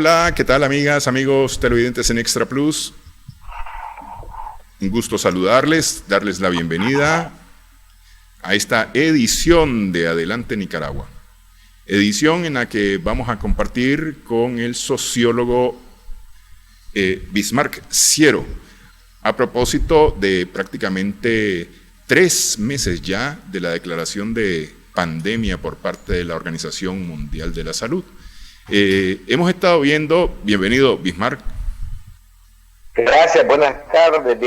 Hola, ¿qué tal amigas, amigos televidentes en Extra Plus? Un gusto saludarles, darles la bienvenida a esta edición de Adelante Nicaragua. Edición en la que vamos a compartir con el sociólogo Bismarck Ciero, a propósito de prácticamente 3 meses ya de la declaración de pandemia por parte de la Organización Mundial de la Salud. Hemos estado viendo, bienvenido Bismarck. Gracias, buenas tardes,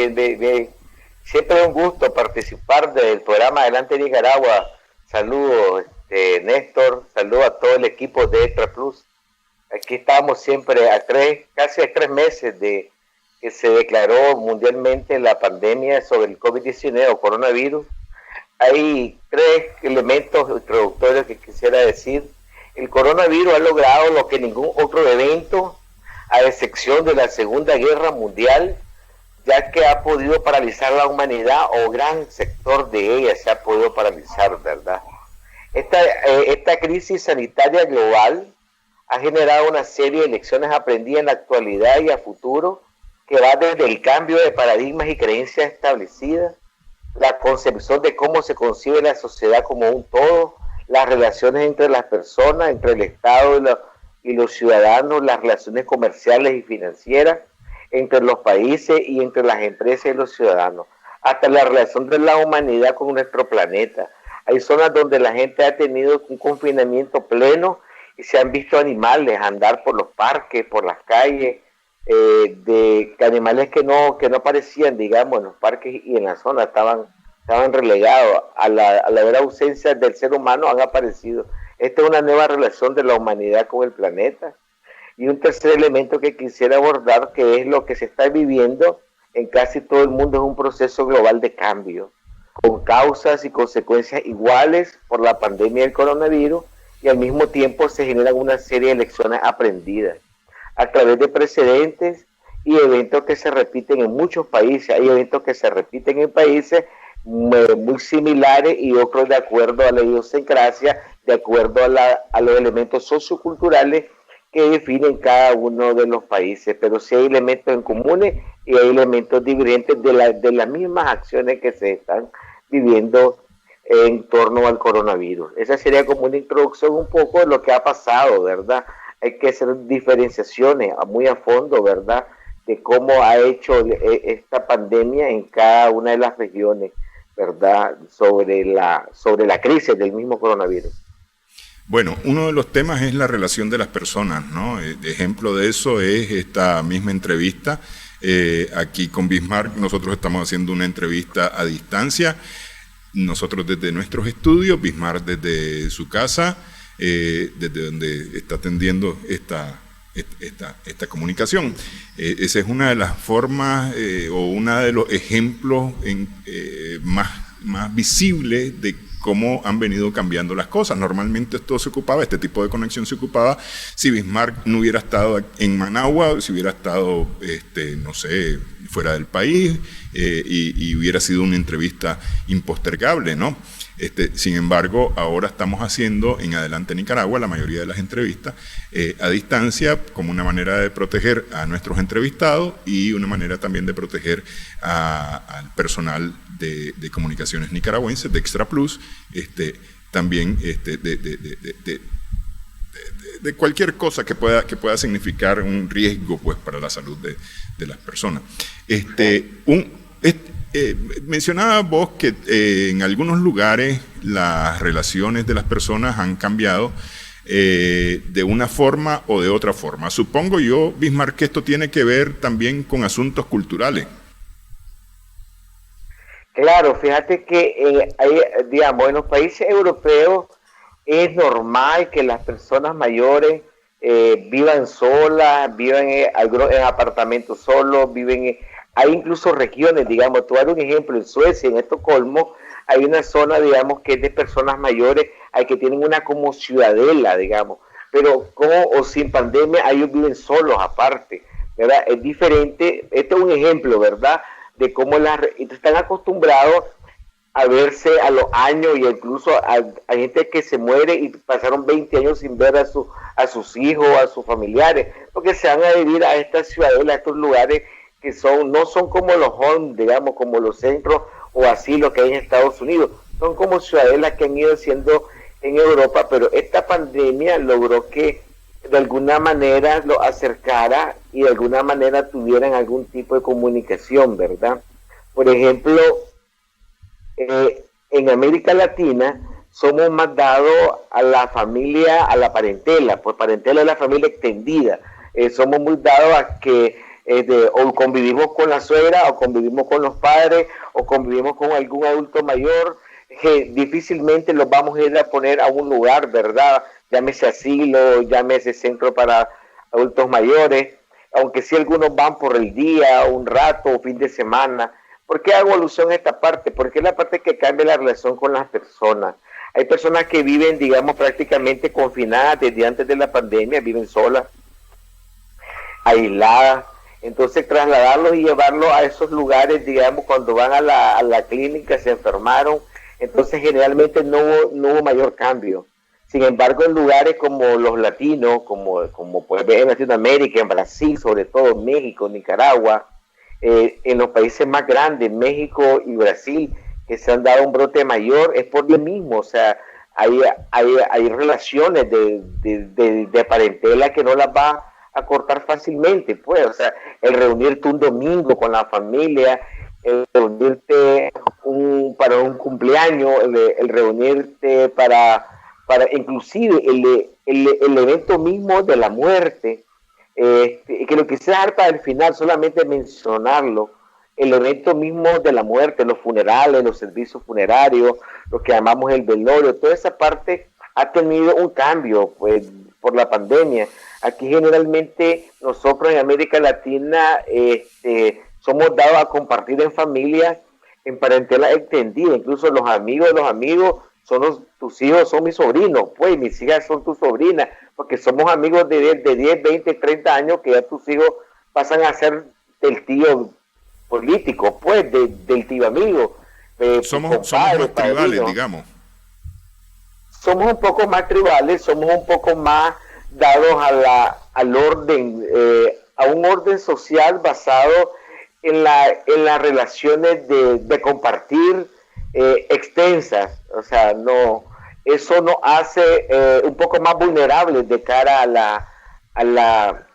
siempre es un gusto participar del programa Adelante Nicaragua. Saludos Néstor, saludos a todo el equipo de Extra Plus. Aquí estamos siempre casi a 3 meses de que se declaró mundialmente la pandemia sobre el COVID-19 o coronavirus. Hay 3 elementos introductorios que quisiera decir. El coronavirus ha logrado lo que ningún otro evento, a excepción de la Segunda Guerra Mundial, ya que ha podido paralizar la humanidad, o gran sector de ella se ha podido paralizar, ¿verdad? Esta crisis sanitaria global ha generado una serie de lecciones aprendidas en la actualidad y a futuro, que va desde el cambio de paradigmas y creencias establecidas, la concepción de cómo se concibe la sociedad como un todo, las relaciones entre las personas, entre el Estado y los ciudadanos, las relaciones comerciales y financieras, entre los países y entre las empresas y los ciudadanos, hasta la relación de la humanidad con nuestro planeta. Hay zonas donde la gente ha tenido un confinamiento pleno y se han visto animales andar por los parques, por las calles, de animales que no aparecían, digamos, en los parques y en la zona, estaban relegados. Al haber ausencia del ser humano han aparecido. Esta es una nueva relación de la humanidad con el planeta. Y un tercer elemento que quisiera abordar, que es lo que se está viviendo en casi todo el mundo, es un proceso global de cambio, con causas y consecuencias iguales por la pandemia del coronavirus, y al mismo tiempo se generan una serie de lecciones aprendidas a través de precedentes y eventos que se repiten en muchos países. Hay eventos que se repiten en países muy similares y otros de acuerdo a la idiosincrasia, de acuerdo a los elementos socioculturales que definen cada uno de los países. Pero sí hay elementos en comunes y hay elementos divergentes de las mismas acciones que se están viviendo en torno al coronavirus. Esa sería como una introducción un poco de lo que ha pasado, ¿verdad? Hay que hacer diferenciaciones muy a fondo, ¿verdad?, de cómo ha hecho esta pandemia en cada una de las regiones, ¿verdad?, sobre la crisis del mismo coronavirus. Bueno, uno de los temas es la relación de las personas, ¿no? Ejemplo de eso es esta misma entrevista. Aquí con Bismarck nosotros estamos haciendo una entrevista a distancia, nosotros desde nuestros estudios, Bismarck desde su casa, desde donde está atendiendo esta comunicación. Esa es una de las formas o uno de los ejemplos más visibles de cómo han venido cambiando las cosas. Normalmente este tipo de conexión se ocupaba si Bismarck no hubiera estado en Managua, si hubiera estado, no sé, fuera del país, y hubiera sido una entrevista impostergable, ¿no? Sin embargo, ahora estamos haciendo en Adelante Nicaragua la mayoría de las entrevistas a distancia, como una manera de proteger a nuestros entrevistados y una manera también de proteger al personal de comunicaciones nicaragüenses, de Extra Plus, también de cualquier cosa que pueda significar un riesgo, pues, para la salud de las personas. Mencionabas vos que en algunos lugares las relaciones de las personas han cambiado de una forma o de otra forma. Supongo yo, Bismarck, que esto tiene que ver también con asuntos culturales. Claro, fíjate que digamos, en los países europeos es normal que las personas mayores vivan solas, vivan en apartamentos solos, hay incluso regiones, digamos, te voy a dar un ejemplo, en Suecia, en Estocolmo, hay una zona, digamos, que es de personas mayores, hay que tienen una como ciudadela, digamos, pero con o sin pandemia, ellos viven solos aparte, ¿verdad? Es diferente, este es un ejemplo, ¿verdad?, de cómo están acostumbrados a verse a los años, y incluso a gente que se muere y pasaron 20 años sin ver a sus hijos, a sus familiares, porque se van a vivir a estas ciudades, a estos lugares que no son como los home, digamos, como los centros o asilos que hay en Estados Unidos, son como ciudadelas que han ido siendo en Europa, pero esta pandemia logró que de alguna manera lo acercara y de alguna manera tuvieran algún tipo de comunicación, ¿verdad? Por ejemplo, en América Latina somos más dados a la familia, a la parentela, pues parentela es la familia extendida. Somos muy dados a que o convivimos con la suegra, o convivimos con los padres, o convivimos con algún adulto mayor, que difícilmente los vamos a ir a poner a un lugar, ¿verdad? Llámese asilo, llámese centro para adultos mayores, aunque sí algunos van por el día, un rato, o fin de semana. ¿Por qué hago alusión a esta parte? Porque es la parte que cambia la relación con las personas. Hay personas que viven, digamos, prácticamente confinadas desde antes de la pandemia, viven solas, aisladas. Entonces, trasladarlos y llevarlos a esos lugares, digamos, cuando van a la clínica, se enfermaron, entonces generalmente no hubo mayor cambio. Sin embargo, en lugares como los latinos, como puedes ver en Latinoamérica, en Brasil, sobre todo México, Nicaragua, en los países más grandes, México y Brasil, que se han dado un brote mayor, es por lo mismo. O sea, hay relaciones de parentela que no las va a cortar fácilmente, pues. O sea, el reunirte un domingo con la familia, el reunirte para un cumpleaños, el reunirte para inclusive el evento mismo de la muerte, que lo quise dejar para el final, solamente mencionarlo, el evento mismo de la muerte, los funerales, los servicios funerarios, lo que llamamos el velorio, toda esa parte ha tenido un cambio, pues, por la pandemia. Aquí generalmente nosotros en América Latina somos dados a compartir en familia, en parentela extendida, incluso los amigos de los amigos tus hijos son mis sobrinos, pues mis hijas son tus sobrinas, porque somos amigos de 10, 20, 30 años, que ya tus hijos pasan a ser del tío político, pues, del tío amigo. Somos más tribales, digamos. Somos un poco más tribales, somos un poco más dados al orden, a un orden social basado en las relaciones de compartir extensas. O sea, eso nos hace un poco más vulnerables de cara al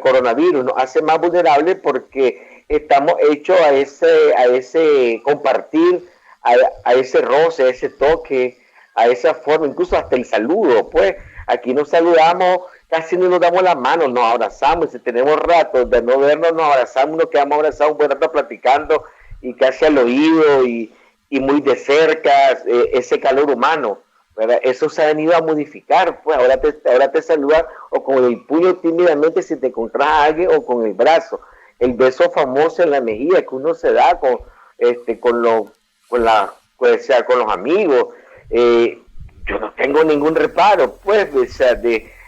coronavirus, nos hace más vulnerables porque estamos hechos a ese compartir, a ese roce, a ese toque, a esa forma, incluso hasta el saludo. Pues aquí nos saludamos, casi no nos damos las manos, nos abrazamos, y si tenemos rato de no vernos, nos abrazamos, nos quedamos abrazados un buen rato platicando, y casi al oído y muy de cerca, ese calor humano, ¿verdad? Eso se ha venido a modificar, pues ahora te saludan o con el puño tímidamente si te encontrás a alguien, o con el brazo, el beso famoso en la mejilla que uno se da con los amigos. Yo no tengo ningún reparo, pues, o sea,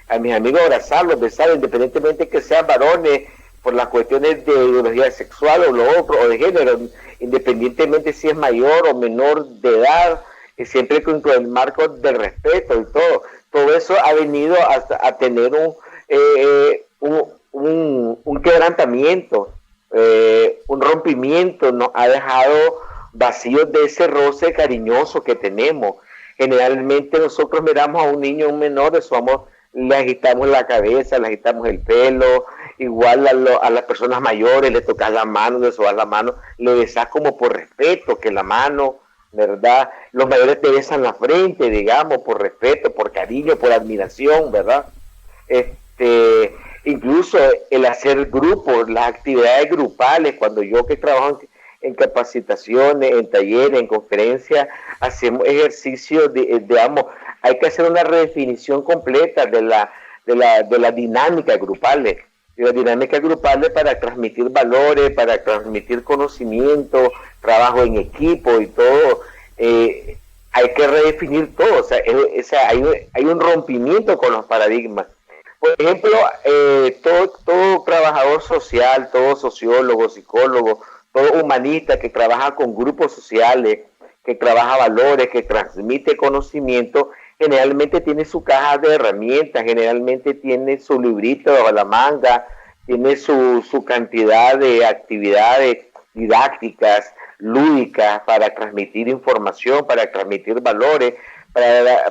a mis amigos abrazarlos, besar, independientemente que sean varones, por las cuestiones de ideología sexual o lo otro, o de género, independientemente si es mayor o menor de edad, siempre con el marco del respeto y todo eso ha venido a tener un quebrantamiento, un rompimiento, nos ha dejado vacíos de ese roce cariñoso que tenemos. Generalmente nosotros miramos a un niño, a un menor, le agitamos la cabeza, le agitamos el pelo, igual a las personas mayores le tocas la mano, le sobas la mano, le besas como por respeto, que la mano, ¿verdad? Los mayores te besan la frente, digamos, por respeto, por cariño, por admiración, ¿verdad? Incluso el hacer grupos, las actividades grupales, cuando yo que trabajo en capacitaciones, en talleres, en conferencias, hacemos ejercicios digamos, hay que hacer una redefinición completa de la dinámica grupales, para transmitir valores, para transmitir conocimiento, trabajo en equipo y todo. Hay que redefinir todo. O sea, hay un rompimiento con los paradigmas. Por ejemplo, todo trabajador social, todo sociólogo, psicólogo, todo humanista que trabaja con grupos sociales, que trabaja valores, que transmite conocimiento, generalmente tiene su caja de herramientas, generalmente tiene su librito bajo la manga, tiene su cantidad de actividades didácticas, lúdicas, para transmitir información, para transmitir valores,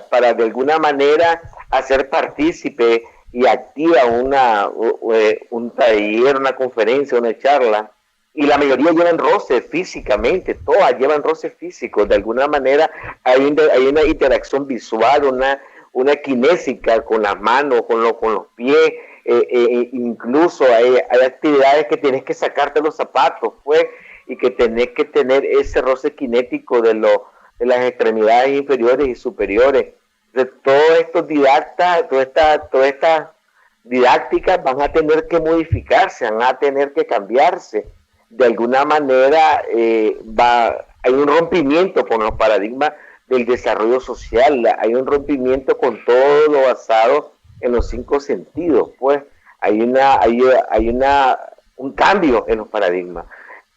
para de alguna manera hacer partícipe y activa un taller, una conferencia, una charla. Y la mayoría llevan roces físicamente, todas llevan roces físicos. De alguna manera hay una interacción visual, una kinésica con las manos, con los pies. Incluso hay actividades que tienes que sacarte los zapatos, pues, y que tenés que tener ese roce kinético de las extremidades inferiores y superiores. De todos estos didactas, todas estas didácticas van a tener que modificarse, van a tener que cambiarse. De alguna manera hay un rompimiento con los paradigmas del desarrollo social, hay un rompimiento con todo lo basado en los 5 sentidos, pues hay un cambio en los paradigmas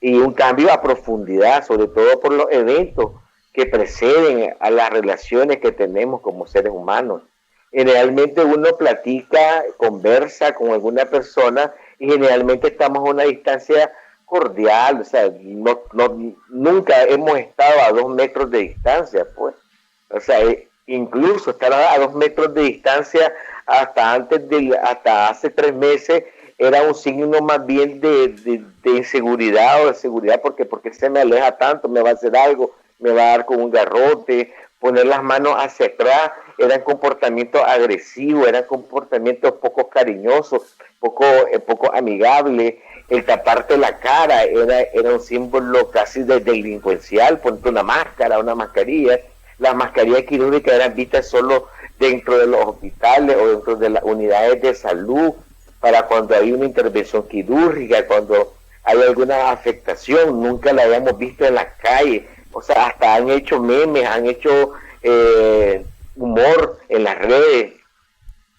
y un cambio a profundidad, sobre todo por los eventos que preceden a las relaciones que tenemos como seres humanos. Generalmente uno platica, conversa con alguna persona y generalmente estamos a una distancia cordial, o sea, nunca hemos estado a 2 metros de distancia, pues, o sea, incluso estar a 2 metros de distancia hasta hace 3 meses era un signo más bien de inseguridad o de seguridad, porque se me aleja tanto, me va a hacer algo, me va a dar con un garrote, poner las manos hacia atrás, eran comportamientos agresivos, eran comportamientos poco cariñosos, poco amigables. El taparte la cara era un símbolo casi de delincuencial, ponerte una máscara, una mascarilla. Las mascarillas quirúrgicas eran vistas solo dentro de los hospitales o dentro de las unidades de salud, para cuando hay una intervención quirúrgica, cuando hay alguna afectación, nunca la habíamos visto en la calle. O sea, hasta han hecho memes, han hecho humor en las redes,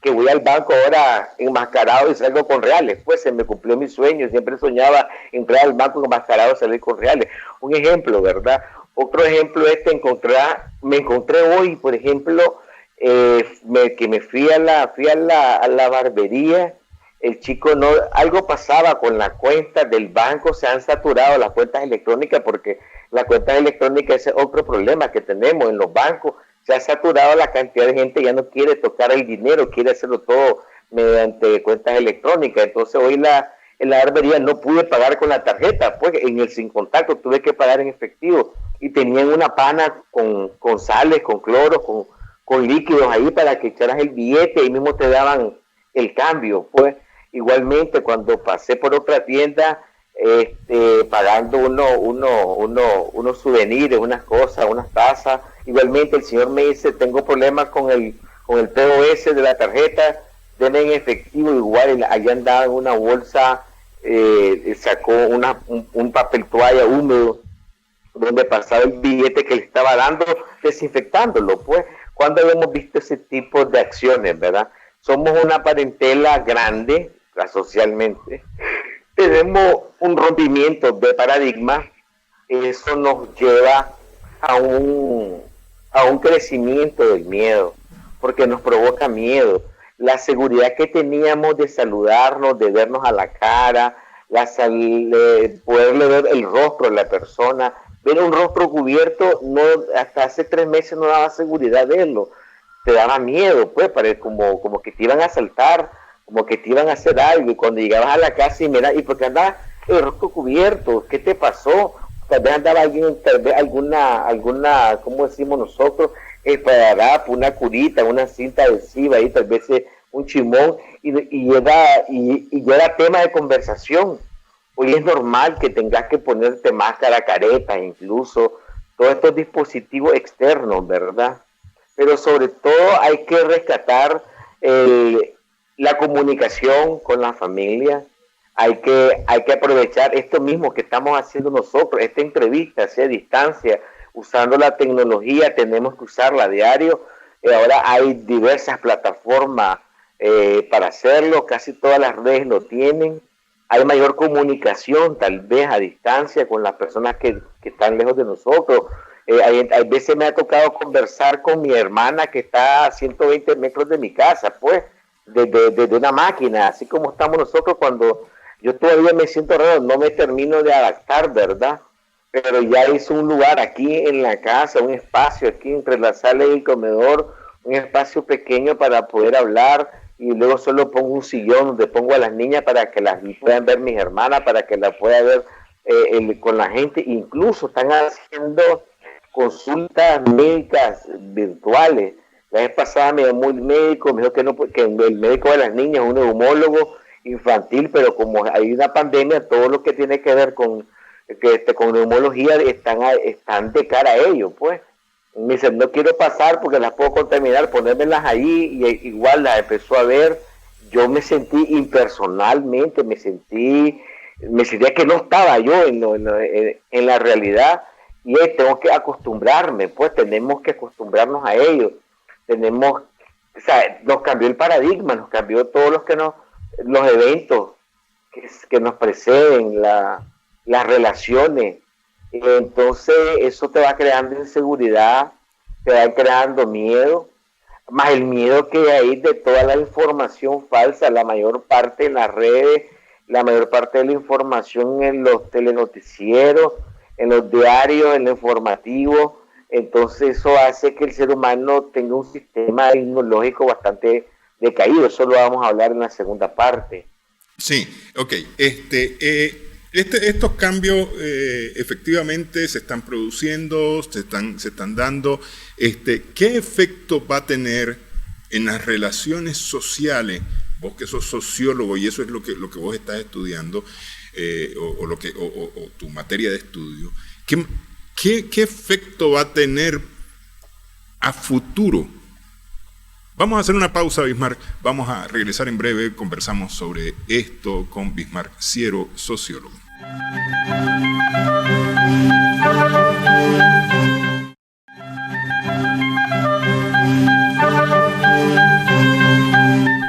que voy al banco ahora enmascarado y salgo con reales. Pues se me cumplió mi sueño, siempre soñaba entrar al banco enmascarado y salir con reales. Un ejemplo, ¿verdad? Otro ejemplo es que me encontré hoy, por ejemplo, que me fui a la barbería. El chico algo pasaba con la cuenta del banco, se han saturado las cuentas electrónicas, porque las cuentas electrónicas es otro problema que tenemos en los bancos. Se ha saturado la cantidad de gente, ya no quiere tocar el dinero, quiere hacerlo todo mediante cuentas electrónicas. Entonces hoy en la barbería no pude pagar con la tarjeta, pues en el sin contacto tuve que pagar en efectivo, y tenían una pana con sales, con cloro, con líquidos ahí para que echaras el billete y mismo te daban el cambio. Pues igualmente cuando pasé por otra tienda, pagando unos souvenirs, unas cosas, unas tazas, igualmente el señor me dice, tengo problemas con el POS de la tarjeta, denme en efectivo. Igual allá andaba en una bolsa, sacó un papel toalla húmedo donde pasaba el billete que le estaba dando, desinfectándolo. Pues cuando habíamos visto ese tipo de acciones, ¿verdad? Somos una parentela grande socialmente, tenemos un rompimiento de paradigma. Eso nos lleva a un crecimiento del miedo, porque nos provoca miedo. La seguridad que teníamos de saludarnos, de vernos a la cara, poderle ver el rostro de la persona, ver un rostro cubierto, hasta hace 3 meses no daba seguridad verlo, te daba miedo, pues, como que te iban a asaltar, como que te iban a hacer algo. Y cuando llegabas a la casa y mirabas, ¿y por qué andabas el rostro cubierto? ¿Qué te pasó? Tal vez andaba alguna, ¿cómo decimos nosotros? Para una curita, una cinta adhesiva ahí, tal vez un chimón, y era tema de conversación. Hoy es normal que tengas que ponerte máscara, careta, incluso todos estos dispositivos externos, ¿verdad? Pero sobre todo hay que rescatar la comunicación con la familia. Hay que aprovechar esto mismo que estamos haciendo nosotros, esta entrevista hacia distancia, usando la tecnología. Tenemos que usarla a diario. Ahora hay diversas plataformas para hacerlo, casi todas las redes lo tienen. hay mayor comunicación, tal vez a distancia, con las personas que están lejos de nosotros. Hay veces me ha tocado conversar con mi hermana que está a 120 metros de mi casa, pues, desde una máquina, así como estamos nosotros cuando yo todavía me siento raro, no me termino de adaptar, ¿verdad? Pero ya hice un lugar aquí en la casa, un espacio aquí entre la sala y el comedor, un espacio pequeño para poder hablar, y luego solo pongo un sillón donde pongo a las niñas para que las puedan ver mis hermanas, para que las pueda ver con la gente. Incluso están haciendo consultas médicas virtuales. La vez pasada me llamó el médico, me dijo que el médico de las niñas es un neumólogo infantil, pero como hay una pandemia, todo lo que tiene que ver con neumología están de cara a ello, pues. Me dice, no quiero pasar porque las puedo contaminar, ponérmelas ahí, y igual las empezó a ver. Yo me sentí impersonalmente, me sentía que no estaba yo en la realidad, y tengo que acostumbrarme, pues tenemos que acostumbrarnos a ello. O sea, nos cambió el paradigma, nos cambió todos los eventos que nos preceden, las relaciones. Entonces eso te va creando inseguridad, te va creando miedo, más el miedo que hay de toda la información falsa, la mayor parte en las redes, la mayor parte de la información en los telenoticieros, en los diarios, en lo informativo. Entonces eso hace que el ser humano tenga un sistema inmunológico bastante decaído. Eso lo vamos a hablar en la segunda parte. Sí, ok. Estos cambios efectivamente se están produciendo, se están dando. ¿Qué efecto va a tener en las relaciones sociales? Vos que sos sociólogo y eso es lo que vos estás estudiando, o tu materia de estudio. ¿Qué efecto va a tener a futuro? Vamos a hacer una pausa, Bismarck. Vamos a regresar en breve. Conversamos sobre esto con Bismarck Siero, sociólogo.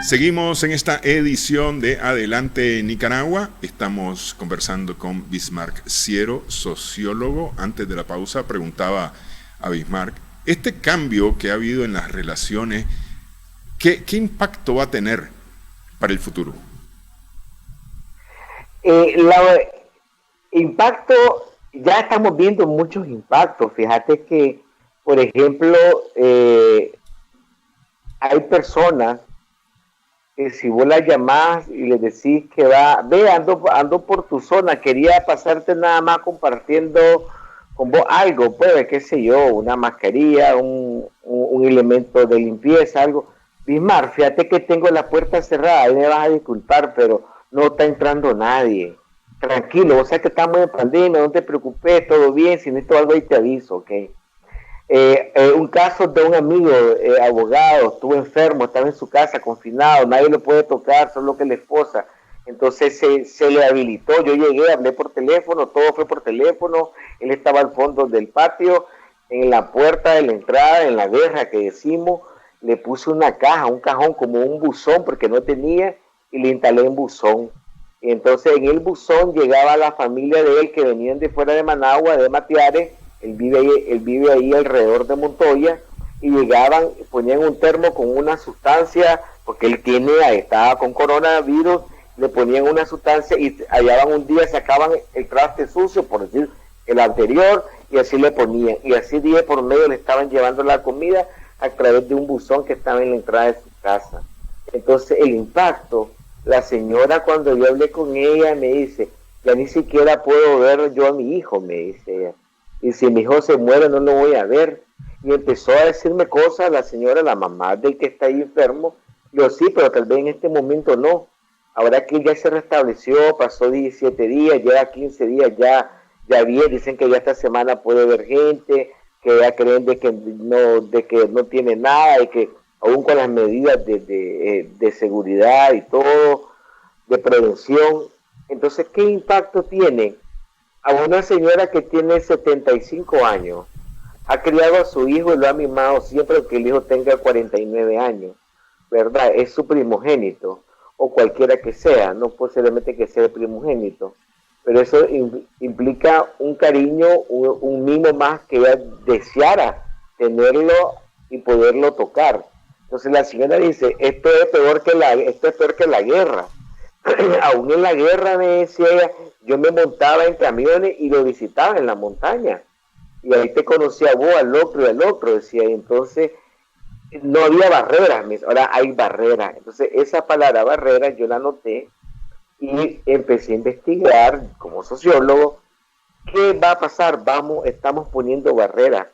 Seguimos en esta edición de Adelante Nicaragua. Estamos conversando con Bismarck Siero, sociólogo. Antes de la pausa preguntaba a Bismarck, este cambio que ha habido en las relaciones, ¿qué impacto va a tener para el futuro? Impacto, ya estamos viendo muchos impactos. Fíjate que, por ejemplo, hay personas que si vos las llamás y les decís que ando por tu zona, quería pasarte nada más compartiendo con vos algo, pues, qué sé yo, una mascarilla, un elemento de limpieza, algo. Bismarck, fíjate que tengo la puerta cerrada, ahí me vas a disculpar, pero no está entrando nadie. Tranquilo, vos sabés que estamos en pandemia, no te preocupes, todo bien, si necesito algo ahí te aviso, ¿ok? Un caso de un amigo abogado, estuvo enfermo, estaba en su casa confinado, nadie lo puede tocar, solo que la esposa. Entonces se le habilitó, yo llegué, hablé por teléfono, todo fue por teléfono, él estaba al fondo del patio, en la puerta de la entrada, en la verja que decimos, le puse una caja, un cajón como un buzón porque no tenía, y le instalé un buzón. Y entonces en el buzón llegaba la familia de él que venían de fuera de Managua, de Matiares. Él vive ahí alrededor de Montoya, y llegaban, ponían un termo con una sustancia, porque él estaba con coronavirus, le ponían una sustancia y hallaban un día, sacaban el traste sucio, por decir el anterior, y así le ponían, y así día por medio le estaban llevando la comida a través de un buzón que estaba en la entrada de su casa. Entonces el impacto, la señora cuando yo hablé con ella me dice, ya ni siquiera puedo ver yo a mi hijo, me dice ella. Y si mi hijo se muere no lo voy a ver. Y empezó a decirme cosas la señora, la mamá del que está ahí enfermo. Yo sí, pero tal vez en este momento no. Ahora que ya se restableció, pasó 17 días, lleva 15 días ya bien, dicen que ya esta semana puede ver gente, que ya creen de que no tiene nada, y que aún con las medidas de seguridad y todo, de prevención. Entonces, ¿qué impacto tiene a una señora que tiene 75 años? Ha criado a su hijo y lo ha mimado siempre que el hijo tenga 49 años, ¿verdad? Es su primogénito. o cualquiera que sea, no posiblemente que sea el primogénito, pero eso implica un cariño, un mimo más que ella deseara tenerlo y poderlo tocar. Entonces la señora dice, esto es peor que la guerra. Aún en la guerra, me decía ella, yo me montaba en camiones y lo visitaba en la montaña. Y ahí te conocía a vos, al otro, decía. Y entonces no había barreras, ahora hay barreras. Entonces esa palabra barrera yo la noté y empecé a investigar como sociólogo qué va a pasar. Estamos poniendo barreras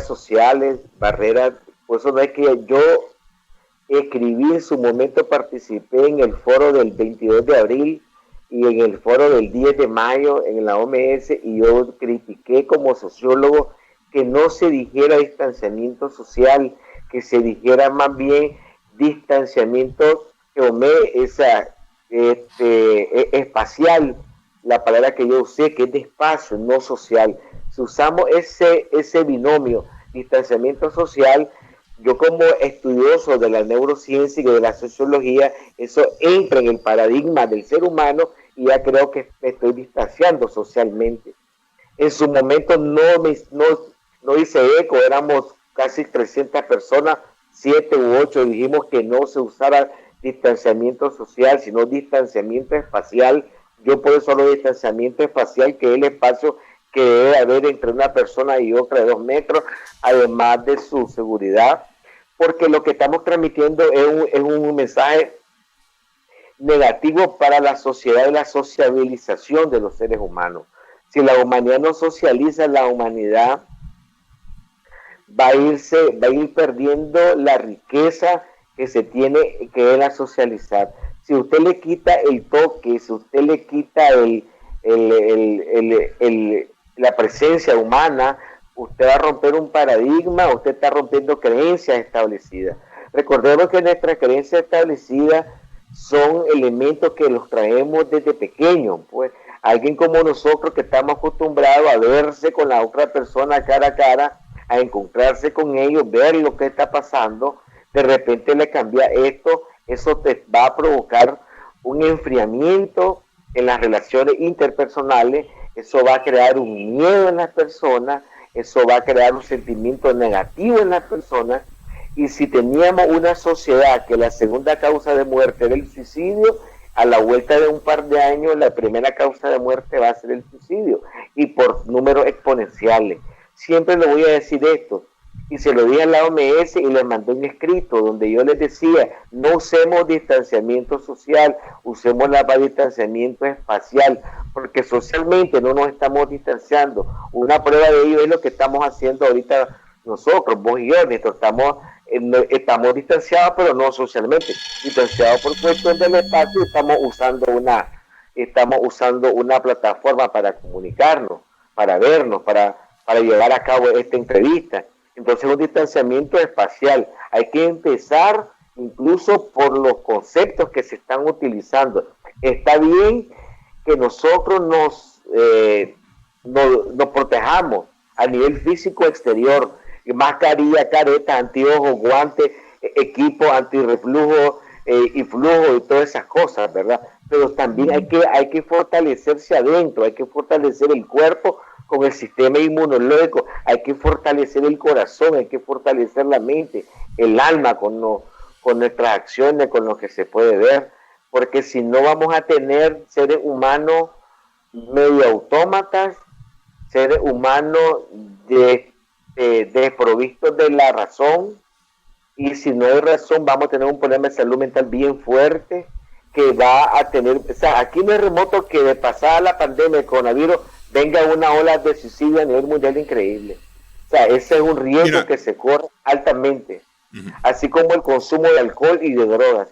sociales, barreras. Por eso no es que yo escribí en su momento, participé en el foro del 22 de abril y en el foro del 10 de mayo en la OMS, y yo critiqué como sociólogo que no se dijera distanciamiento social, que se dijera más bien distanciamiento espacial, la palabra que yo usé, que es de espacio, no social. Si usamos ese binomio, distanciamiento social, yo como estudioso de la neurociencia y de la sociología, eso entra en el paradigma del ser humano y ya creo que me estoy distanciando socialmente. En su momento no hice eco, éramos casi 300 personas, 7 u 8 dijimos que no se usara distanciamiento social, sino distanciamiento espacial. Yo por eso hablo de distanciamiento espacial, que es el espacio que debe haber entre una persona y otra de 2 metros, además de su seguridad, porque lo que estamos transmitiendo es un mensaje negativo para la sociedad y la sociabilización de los seres humanos. Si la humanidad no socializa, la humanidad va a ir perdiendo la riqueza que se tiene, que es la socializar. Si usted le quita el toque, si usted le quita la presencia humana, usted va a romper un paradigma, usted está rompiendo creencias establecidas. Recordemos que nuestras creencias establecidas son elementos que los traemos desde pequeños, pues alguien como nosotros que estamos acostumbrados a verse con la otra persona cara a cara, a encontrarse con ellos, ver lo que está pasando, de repente le cambia esto, eso te va a provocar un enfriamiento en las relaciones interpersonales, eso va a crear un miedo en las personas, eso va a crear un sentimiento negativo en las personas. Y si teníamos una sociedad que la segunda causa de muerte era el suicidio, a la vuelta de un par de años la primera causa de muerte va a ser el suicidio, y por números exponenciales. Siempre le voy a decir esto, y se lo dije a la OMS y les mandé un escrito donde yo les decía, no usemos distanciamiento social, usemos distanciamiento espacial, porque socialmente no nos estamos distanciando. Una prueba de ello es lo que estamos haciendo ahorita nosotros, vos y yo, estamos distanciados, pero no socialmente, distanciados por cuestión del espacio. Estamos usando una plataforma para comunicarnos, para vernos, para llevar a cabo esta entrevista. Entonces, un distanciamiento espacial. Hay que empezar incluso por los conceptos que se están utilizando. Está bien que nosotros nos protejamos a nivel físico exterior, mascarilla, careta, anteojos, guantes, equipo antirreflujo y flujo y todas esas cosas, ¿verdad? Pero también hay que fortalecerse adentro, hay que fortalecer el cuerpo con el sistema inmunológico, hay que fortalecer el corazón, hay que fortalecer la mente, el alma con nuestras acciones, con lo que se puede ver, porque si no vamos a tener seres humanos medio autómatas, seres humanos desprovistos de la razón, y si no hay razón vamos a tener un problema de salud mental bien fuerte que va a tener, o sea, aquí no es remoto que de pasada la pandemia del coronavirus venga una ola de suicidio a nivel mundial increíble. O sea, ese es un riesgo que se corre altamente, así como el consumo de alcohol y de drogas.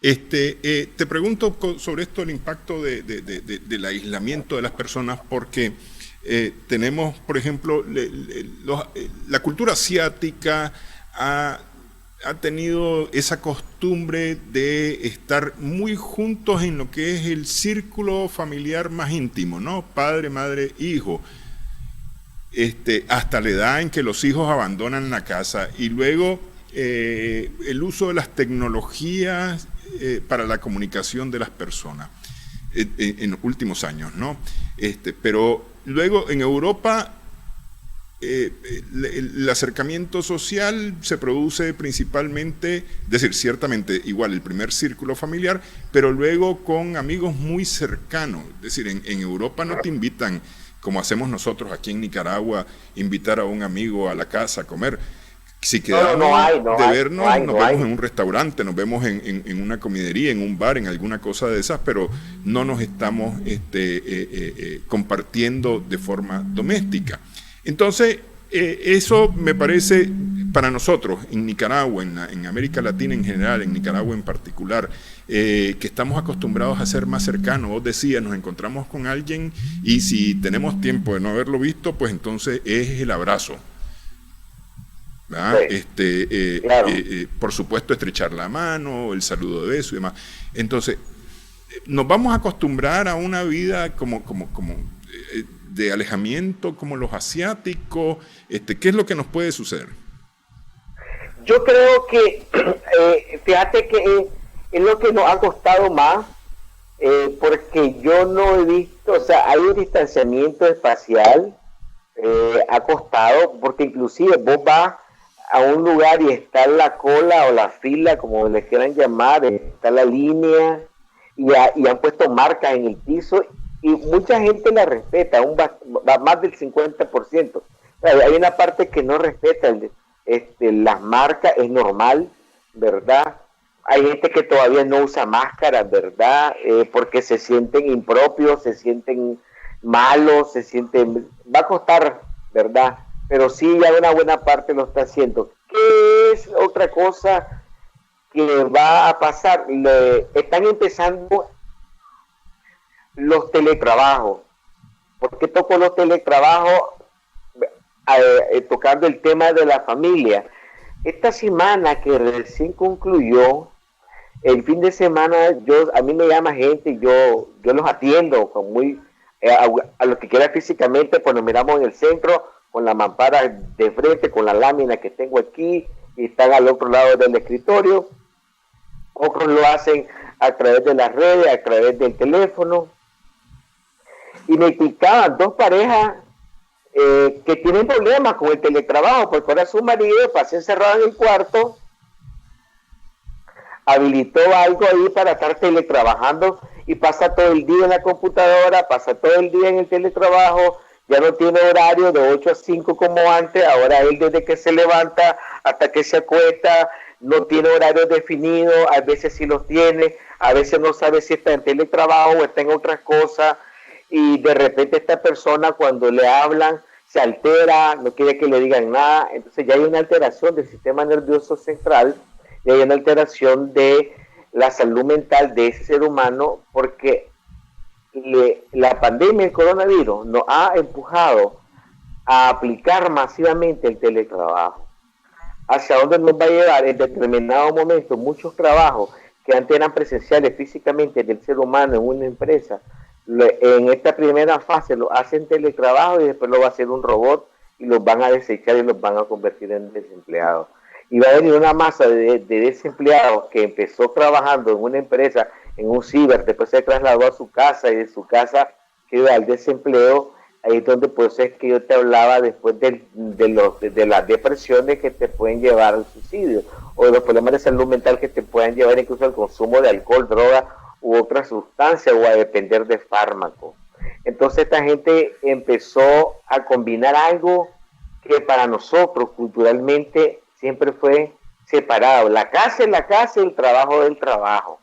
Te pregunto sobre esto, el impacto del aislamiento de las personas, porque tenemos, por ejemplo, la cultura asiática ha tenido esa costumbre de estar muy juntos en lo que es el círculo familiar más íntimo, ¿no? Padre, madre, hijo. Hasta la edad en que los hijos abandonan la casa y luego el uso de las tecnologías para la comunicación de las personas en los últimos años, ¿no? Pero luego en Europa el acercamiento social se produce principalmente, es decir, ciertamente igual el primer círculo familiar, pero luego con amigos muy cercanos. Es decir, en Europa no te invitan, como hacemos nosotros aquí en Nicaragua, invitar a un amigo a la casa a comer. Si quedamos de vernos, nos vemos en un restaurante, nos vemos en una comidería, en un bar, en alguna cosa de esas, pero no nos estamos compartiendo de forma doméstica. Entonces, eso me parece, para nosotros, en Nicaragua, en América Latina en general, en Nicaragua en particular, que estamos acostumbrados a ser más cercanos. Vos decías, nos encontramos con alguien y si tenemos tiempo de no haberlo visto, pues entonces es el abrazo. Sí. Claro. Por supuesto, estrechar la mano, el saludo de beso y demás. Entonces, nos vamos a acostumbrar a una vida como de alejamiento como los asiáticos. ¿Qué es lo que nos puede suceder? Yo creo que, fíjate que es lo que nos ha costado más, porque yo no he visto, o sea, hay un distanciamiento espacial, ha costado, porque inclusive vos vas a un lugar y está la cola o la fila, como les quieran llamar, está la línea, y han puesto marcas en el piso, y mucha gente la respeta, va más del 50%. Hay una parte que no respeta las marcas, es normal, ¿verdad? Hay gente que todavía no usa máscaras, ¿verdad? Porque se sienten impropios, se sienten malos, va a costar, ¿verdad? Pero sí, ya una buena parte lo está haciendo. ¿Qué es otra cosa que va a pasar? Están empezando los teletrabajos. ¿Por qué toco los teletrabajos? Tocando el tema de la familia. Esta semana que recién concluyó, el fin de semana, a mí me llama gente y yo los atiendo con a los que quieran físicamente, pues nos miramos en el centro con la mampara de frente, con la lámina que tengo aquí, y están al otro lado del escritorio. Otros lo hacen a través de las redes, a través del teléfono. Y me explicaban dos parejas que tienen problemas con el teletrabajo, porque ahora su marido pasa encerrado en el cuarto, habilitó algo ahí para estar teletrabajando y pasa todo el día en la computadora, pasa todo el día en el teletrabajo, ya no tiene horario de 8 a 5 como antes, ahora él desde que se levanta hasta que se acuesta, no tiene horario definido, a veces sí los tiene, a veces no sabe si está en teletrabajo o está en otras cosas, y de repente esta persona cuando le hablan se altera, no quiere que le digan nada, entonces ya hay una alteración del sistema nervioso central, y hay una alteración de la salud mental de ese ser humano, porque la pandemia, el coronavirus, nos ha empujado a aplicar masivamente el teletrabajo. ¿Hacia dónde nos va a llevar? En determinado momento, muchos trabajos que antes eran presenciales físicamente del ser humano en una empresa, en esta primera fase lo hacen teletrabajo y después lo va a hacer un robot y los van a desechar y los van a convertir en desempleados. Y va a venir una masa de desempleados que empezó trabajando en una empresa, en un ciber, después se trasladó a su casa y de su casa quedó al desempleo. Ahí es donde pues es que yo te hablaba después de las depresiones que te pueden llevar al suicidio, o de los problemas de salud mental que te pueden llevar incluso al consumo de alcohol, droga u otra sustancia, o a depender de fármacos. Entonces esta gente empezó a combinar algo que para nosotros culturalmente siempre fue separado. La casa es la casa y el trabajo es el trabajo.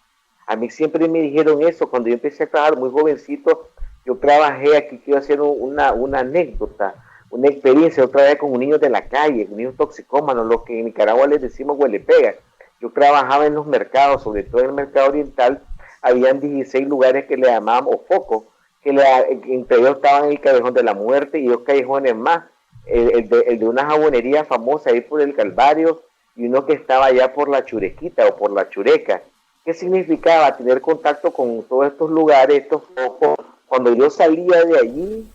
A mí siempre me dijeron eso cuando yo empecé a trabajar muy jovencito. Yo trabajé aquí, quiero hacer una anécdota, una experiencia otra vez con un niño de la calle, niños toxicómanos, lo que en Nicaragua les decimos huelepega. Yo trabajaba en los mercados, sobre todo en el mercado oriental, habían 16 lugares que le llamábamos focos, que entre ellos estaban el Callejón de la Muerte y dos callejones más, el de una jabonería famosa ahí por el Calvario y uno que estaba allá por la Churequita o por la Chureca. ¿Qué significaba tener contacto con todos estos lugares, estos focos? Cuando yo salía de allí,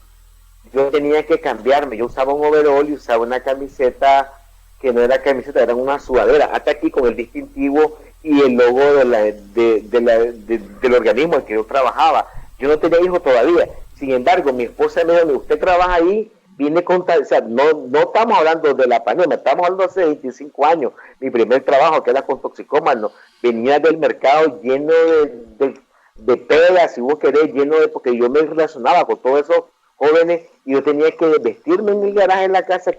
yo tenía que cambiarme. Yo usaba un overol y usaba una camiseta que no era camiseta, era una sudadera, hasta aquí con el distintivo y el logo del organismo en que yo trabajaba. Yo no tenía hijos todavía. Sin embargo, mi esposa me dijo, usted trabaja ahí, viene con tal, o sea, no estamos hablando de la pandemia, estamos hablando hace 25 años. Mi primer trabajo, que era con toxicómanos, venía del mercado lleno de pegas, si vos querés, lleno de, porque yo me relacionaba con todos esos jóvenes y yo tenía que vestirme en el garaje en la casa,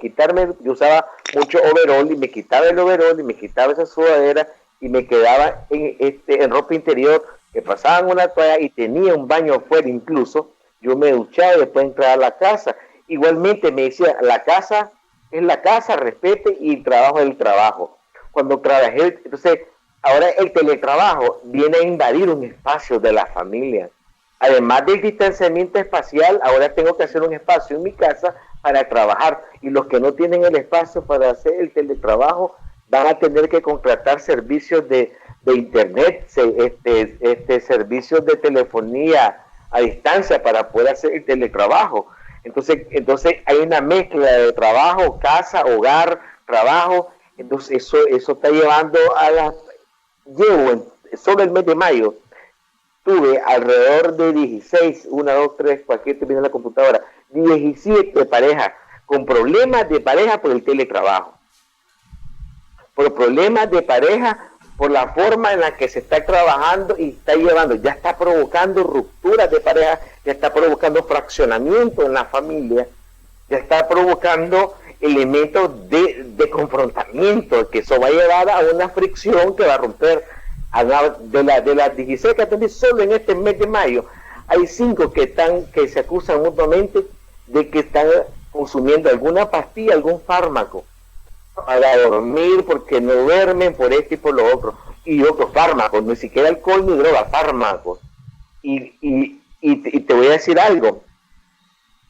yo usaba mucho overol y me quitaba el overol y me quitaba esa sudadera y me quedaba en ropa interior, que pasaban una toalla y tenía un baño afuera incluso. Yo me duchaba y después entraba a la casa. Igualmente me decía, la casa es la casa, respete, y el trabajo es el trabajo. Cuando trabajé, entonces, ahora el teletrabajo viene a invadir un espacio de la familia. Además del distanciamiento espacial, ahora tengo que hacer un espacio en mi casa para trabajar. Y los que no tienen el espacio para hacer el teletrabajo van a tener que contratar servicios de internet, servicios de telefonía a distancia para poder hacer el teletrabajo. Entonces hay una mezcla de trabajo, casa, hogar, trabajo. Entonces eso está llevando solo el mes de mayo tuve alrededor de 16, 1, 2, 3, cualquier que viene en la computadora, 17 parejas con problemas de pareja por el teletrabajo. Por problemas de pareja, por la forma en la que se está trabajando y está llevando, ya está provocando rupturas de pareja, ya está provocando fraccionamiento en la familia, ya está provocando elementos de confrontamiento, que eso va a llevar a una fricción que va a romper. De las 16 que atendí solo en este mes de mayo, hay 5 que se acusan mutuamente de que están consumiendo alguna pastilla, algún fármaco para dormir, porque no duermen por esto y por lo otro, y otros fármacos, ni siquiera alcohol ni droga, fármacos. Y te voy a decir algo,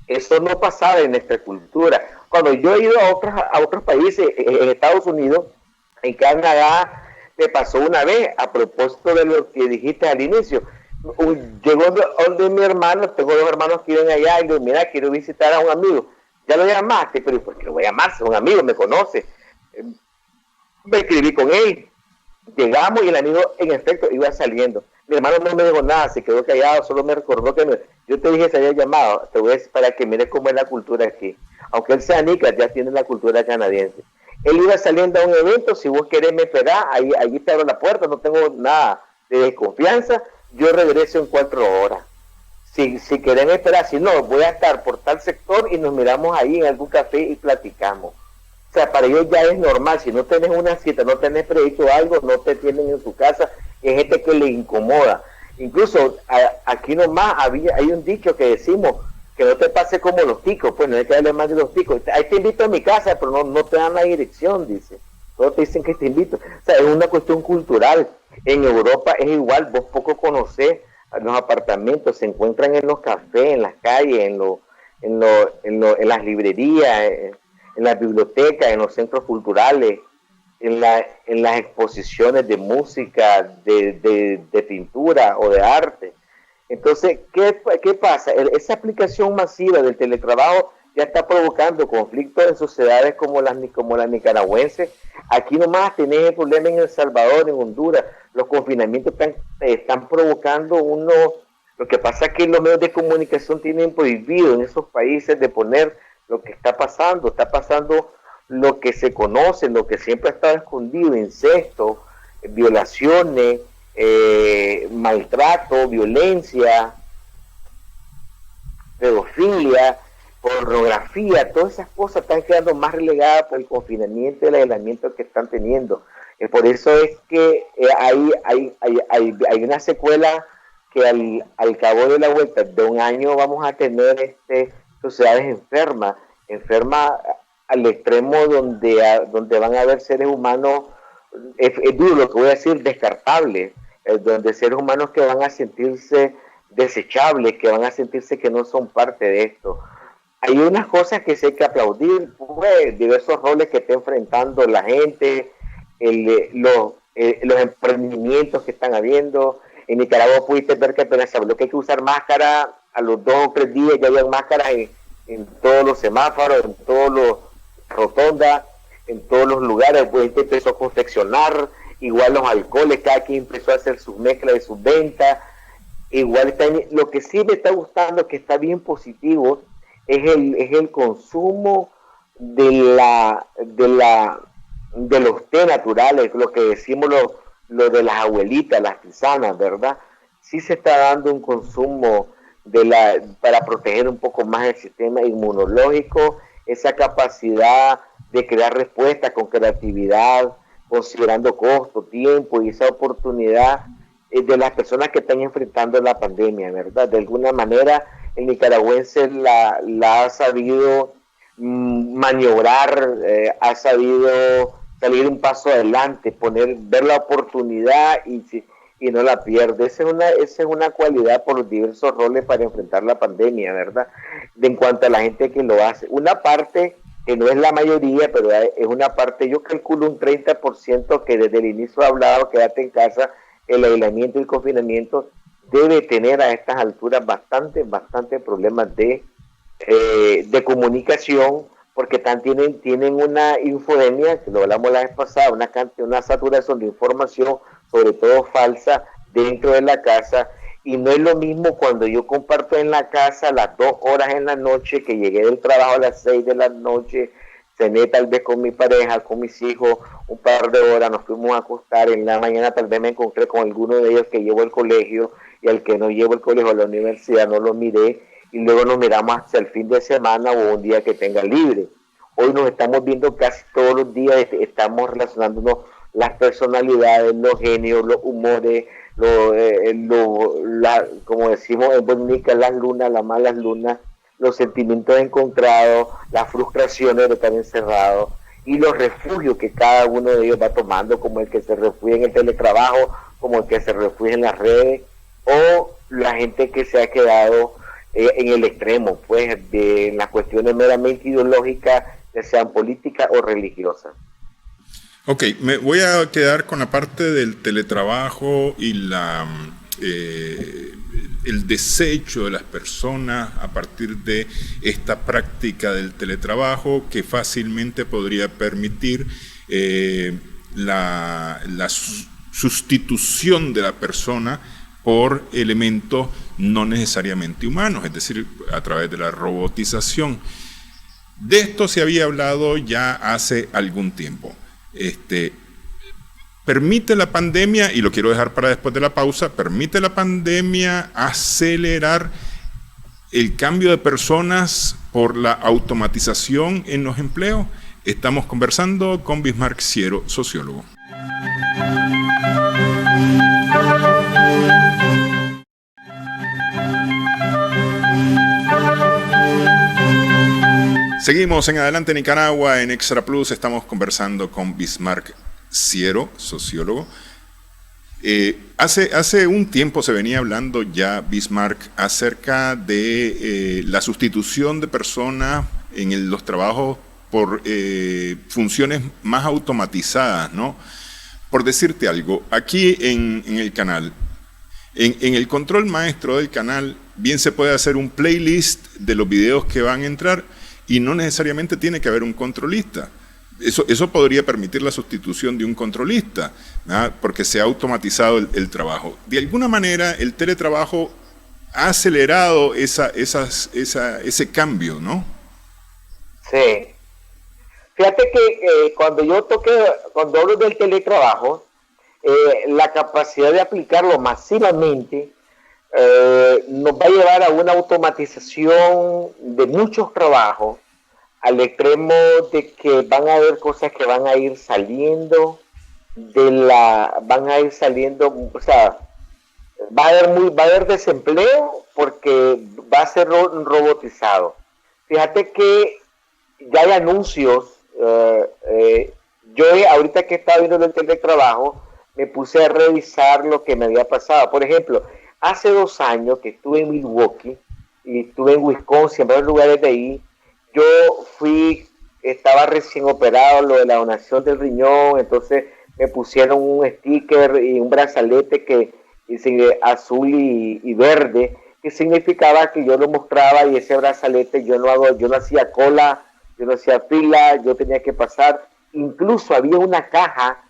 eso no pasaba en nuestra cultura. Cuando yo he ido a otros países, en Estados Unidos, en Canadá, me pasó una vez, a propósito de lo que dijiste al inicio, llegó donde mi hermano, tengo 2 hermanos que viven allá, y le digo, mira, quiero visitar a un amigo. Ya lo llamaste, pero ¿por qué lo voy a llamar? Es un amigo, me conoce. Me escribí con él, llegamos y el amigo en efecto iba saliendo. Mi hermano no me dijo nada, se quedó callado, solo me recordó que yo te dije que se había llamado, te voy a decir para que mires cómo es la cultura aquí. Aunque él sea nica, ya tiene la cultura canadiense. Él iba saliendo a un evento, si vos querés me esperás, ahí te abro la puerta, no tengo nada de desconfianza, yo regreso en 4 horas. Si querés esperar, si no, voy a estar por tal sector y nos miramos ahí en algún café y platicamos. O sea, para ellos ya es normal, si no tenés una cita, no tenés previsto algo, no te tienen en tu casa, hay gente que le incomoda. Incluso aquí nomás hay un dicho que decimos, que no te pase como los ticos, pues no hay que darle más de los ticos. Ahí te invito a mi casa, pero no te dan la dirección, dice. Todos te dicen que te invito. O sea, es una cuestión cultural. En Europa es igual, vos poco conocés los apartamentos, se encuentran en los cafés, en las calles, en las librerías, en las bibliotecas, en los centros culturales, en las exposiciones de música, de pintura o de arte. Entonces, ¿qué pasa? Esa aplicación masiva del teletrabajo ya está provocando conflictos en sociedades como la nicaragüense. Aquí nomás tenés el problema en El Salvador, en Honduras. Los confinamientos están provocando lo que pasa es que los medios de comunicación tienen prohibido en esos países de poner lo que está pasando. Está pasando lo que se conoce, lo que siempre ha estado escondido: incesto, violaciones, maltrato, violencia, pedofilia, pornografía. Todas esas cosas están quedando más relegadas por el confinamiento y el aislamiento que están teniendo. Por eso es que hay una secuela que al cabo de la vuelta de un año vamos a tener sociedades enfermas al extremo donde van a haber seres humanos, es duro lo que voy a decir, descartables, donde seres humanos que van a sentirse desechables, que van a sentirse que no son parte de esto. Hay unas cosas que sí hay que aplaudir, pues, diversos roles que está enfrentando la gente, los emprendimientos que están habiendo. En Nicaragua pudiste ver que apenas se habló que hay que usar máscara, a los 2 o 3 días ya había máscaras en todos los semáforos, en todas las rotondas. en todos los lugares, pues gente empezó a confeccionar, igual los alcoholes, cada quien empezó a hacer sus mezclas de sus ventas, igual está lo que sí me está gustando, que está bien positivo, es el consumo de los té naturales, lo que decimos lo de las abuelitas, las tisanas, ¿verdad? Sí se está dando un consumo para proteger un poco más el sistema inmunológico, esa capacidad de crear respuestas con creatividad, considerando costo, tiempo y esa oportunidad de las personas que están enfrentando la pandemia, ¿verdad? De alguna manera el nicaragüense la ha sabido maniobrar, ha sabido salir un paso adelante, ver la oportunidad y no la pierde. Esa es una cualidad por los diversos roles para enfrentar la pandemia, ¿verdad? En cuanto a la gente que lo hace. Una parte que no es la mayoría, pero es una parte, yo calculo un 30% que desde el inicio ha hablado, quédate en casa, el aislamiento y el confinamiento debe tener a estas alturas bastante problemas de comunicación, porque tienen una infodemia, que lo hablamos la vez pasada, una saturación de información, sobre todo falsa, dentro de la casa, y no es lo mismo cuando yo comparto en la casa las 2 horas en la noche, que llegué del trabajo a las 6 de la noche, cené tal vez con mi pareja, con mis hijos, un par de horas, nos fuimos a acostar, en la mañana tal vez me encontré con alguno de ellos que llevo al colegio, y al que no llevo el colegio a la universidad no lo miré, y luego nos miramos hasta el fin de semana o un día que tenga libre. Hoy nos estamos viendo casi todos los días, estamos relacionándonos las personalidades, los genios, los humores, como decimos en Bonica, las lunas, las malas lunas, los sentimientos encontrados, las frustraciones de estar encerrados y los refugios que cada uno de ellos va tomando, como el que se refugia en el teletrabajo, como el que se refugia en las redes, o la gente que se ha quedado en el extremo, pues, de las cuestiones meramente ideológicas, ya sean políticas o religiosas. Ok, me voy a quedar con la parte del teletrabajo y el desecho de las personas a partir de esta práctica del teletrabajo que fácilmente podría permitir la sustitución de la persona por elementos no necesariamente humanos, es decir, a través de la robotización. De esto se había hablado ya hace algún tiempo. ¿Permite la pandemia, y lo quiero dejar para después de la pausa, permite la pandemia acelerar el cambio de personas por la automatización en los empleos? Estamos conversando con Bismarck Ciero, sociólogo. Seguimos en Adelante Nicaragua, en Extra Plus, estamos conversando con Bismarck Ciero, sociólogo. Hace un tiempo se venía hablando ya, Bismarck, acerca de la sustitución de personas en los trabajos por funciones más automatizadas, ¿no? Por decirte algo, aquí en el canal, en el control maestro del canal, bien se puede hacer un playlist de los videos que van a entrar, y no necesariamente tiene que haber un controlista. Eso podría permitir la sustitución de un controlista, ¿verdad? Porque se ha automatizado el trabajo. De alguna manera, el teletrabajo ha acelerado ese cambio, ¿no? Sí. Fíjate que cuando hablo del teletrabajo, la capacidad de aplicarlo masivamente nos va a llevar a una automatización de muchos trabajos, al extremo de que van a haber cosas que van a ir saliendo o sea, va a haber desempleo porque va a ser robotizado. Fíjate que ya hay anuncios, yo ahorita que estaba viendo el teletrabajo, me puse a revisar lo que me había pasado. Por ejemplo, hace 2 años que estuve en Milwaukee y estuve en Wisconsin, en varios lugares de ahí, yo estaba recién operado, lo de la donación del riñón, entonces me pusieron un sticker y un brazalete que dice azul y verde, que significaba que yo lo mostraba, y ese brazalete yo no hacía cola, yo no hacía fila, yo tenía que pasar, incluso había una caja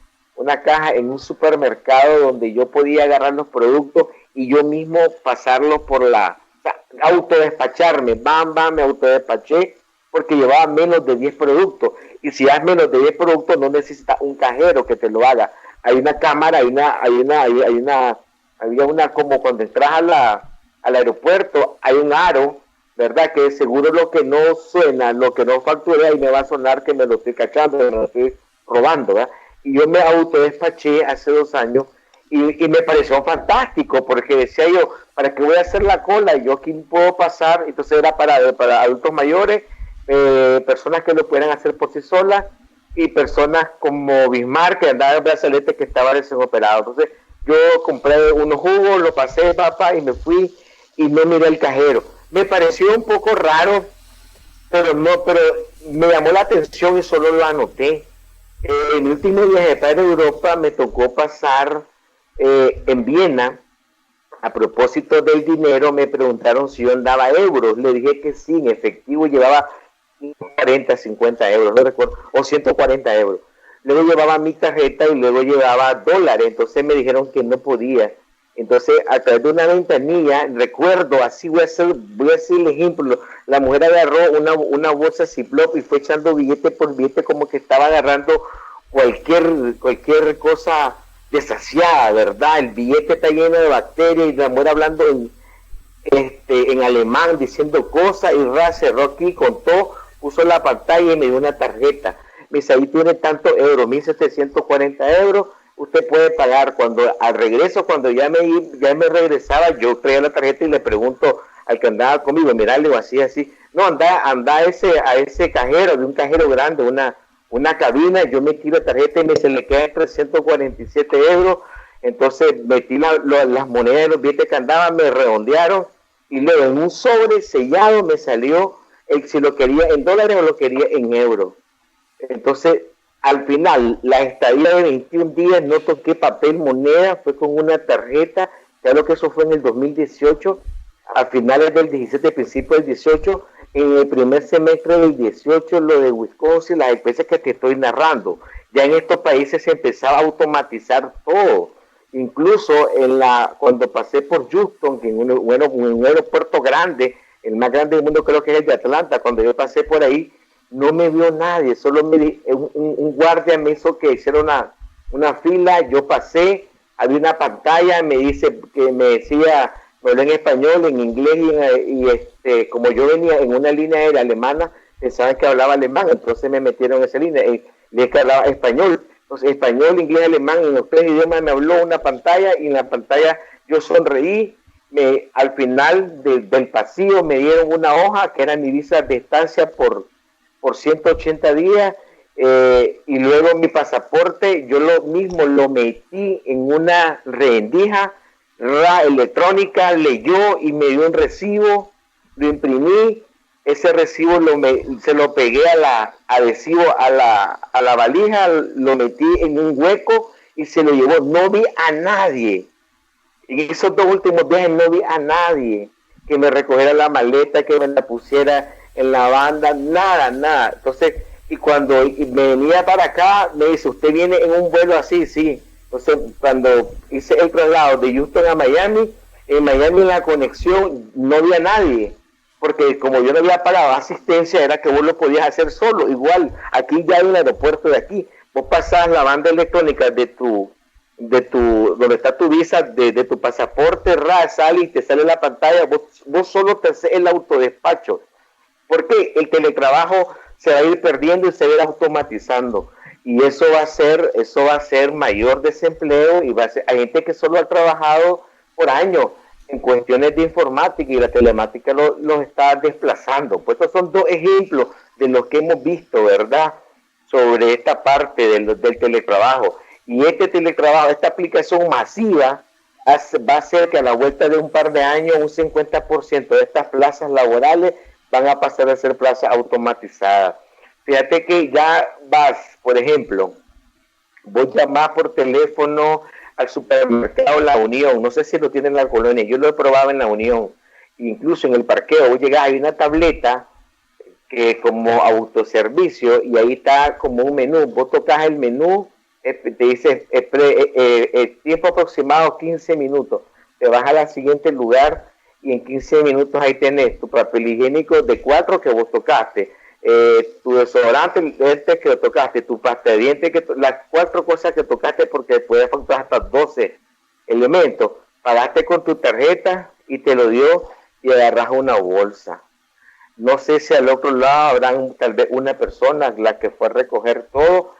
en un supermercado donde yo podía agarrar los productos y yo mismo pasarlos por o sea, autodespacharme, me autodespaché porque llevaba menos de 10 productos. Y si has menos de 10 productos, no necesitas un cajero que te lo haga. Hay una cámara, había una como cuando entras al aeropuerto, hay un aro, ¿verdad? Que seguro lo que no suena, lo que no facturé, y me va a sonar que me lo estoy cachando, me lo estoy robando, ¿verdad? Y yo me autodespaché hace 2 años y me pareció fantástico porque decía yo, ¿para qué voy a hacer la cola? Yo aquí puedo pasar. Entonces era para adultos mayores, personas que lo puedan hacer por sí solas y personas como Bismarck que andaba en brazalete que estaba recién operado. Entonces yo compré unos jugos, lo pasé, papá, y me fui y no miré el cajero. Me pareció un poco raro, pero me llamó la atención y solo lo anoté. En el último viaje para Europa me tocó pasar en Viena. A propósito del dinero, me preguntaron si yo andaba euros. Le dije que sí, en efectivo llevaba 40, 50 euros, no recuerdo, o 140 euros. Luego llevaba mi tarjeta y luego llevaba dólares. Entonces me dijeron que no podía. Entonces, a través de una ventanilla, recuerdo, así voy a hacer el ejemplo, la mujer agarró una bolsa Ziploc y fue echando billete por billete como que estaba agarrando cualquier cosa desasiada, ¿verdad? El billete está lleno de bacterias y la mujer hablando en alemán, diciendo cosas, y cerró aquí, contó, puso la pantalla y me dio una tarjeta. Me dice, ahí tiene tantos euros, 1.740 euros, usted puede pagar. Cuando al regreso, cuando ya me regresaba, yo traía la tarjeta y le pregunto al que andaba conmigo, mira, le digo así, no, anda a ese cajero, de un cajero grande, una cabina, yo metí la tarjeta y se le quedan 347 euros. Entonces metí las monedas de los billetes que andaban, me redondearon y luego en un sobre sellado me salió si lo quería en dólares o lo quería en euros. Entonces, al final, la estadía de 21 días, no toqué papel, moneda, fue con una tarjeta. Ya lo que eso fue en el 2018, a finales del 17, principios del 18, en el primer semestre del 18, lo de Wisconsin, las especies que te estoy narrando. Ya en estos países se empezaba a automatizar todo. Incluso cuando pasé por Houston, que en un aeropuerto grande, el más grande del mundo creo que es el de Atlanta, cuando yo pasé por ahí, no me vio nadie, solo un guardia me hizo que hiciera una fila, yo pasé, había una pantalla, me decía, me habló en español, en inglés, y como yo venía en una línea aérea alemana, pensaban que hablaba alemán, entonces me metieron en esa línea, y le que hablaba español. Entonces, español, inglés, alemán, en los 3 idiomas me habló una pantalla, y en la pantalla yo sonreí. Al final del pasillo me dieron una hoja que era mi visa de estancia por 180 días, y luego mi pasaporte yo lo mismo lo metí en una rendija electrónica, leyó y me dio un recibo, lo imprimí, ese recibo se lo pegué adhesivo a la valija, lo metí en un hueco y se lo llevó. No vi a nadie. En esos 2 últimos viajes no vi a nadie que me recogiera la maleta, que me la pusiera en la banda, nada. Entonces, y cuando me venía para acá, me dice, ¿usted viene en un vuelo así? Sí. Entonces, cuando hice el traslado de Houston a Miami, en Miami la conexión no había nadie, porque como yo no había pagado asistencia, era que vos lo podías hacer solo. Igual, aquí ya hay un aeropuerto de aquí, vos pasás la banda electrónica donde está tu visa, de tu pasaporte, sale y te sale la pantalla, vos solo te haces el autodespacho, porque el teletrabajo se va a ir perdiendo y se va a ir automatizando, y eso va a ser mayor desempleo, y hay gente que solo ha trabajado por años en cuestiones de informática, y la telemática los está desplazando. Pues estos son 2 ejemplos de los que hemos visto, ¿verdad?, sobre esta parte del teletrabajo. Y este teletrabajo, esta aplicación masiva, va a hacer que a la vuelta de un par de años un 50% de estas plazas laborales van a pasar a ser plazas automatizadas. Fíjate que ya vas, por ejemplo, vos llamás por teléfono al supermercado La Unión, no sé si lo tienen en la colonia, yo lo he probado en La Unión, incluso en el parqueo, vos llegás, hay una tableta que como autoservicio, y ahí está como un menú. Vos tocas el menú, te dice tiempo aproximado 15 minutos. Te vas al siguiente lugar y en 15 minutos ahí tenés tu papel higiénico de 4 que vos tocaste, tu desodorante que lo tocaste, tu pasta de dientes, las 4 cosas que tocaste, porque puedes facturar hasta 12 elementos. Pagaste con tu tarjeta y te lo dio y agarras una bolsa. No sé si al otro lado habrán tal vez una persona la que fue a recoger todo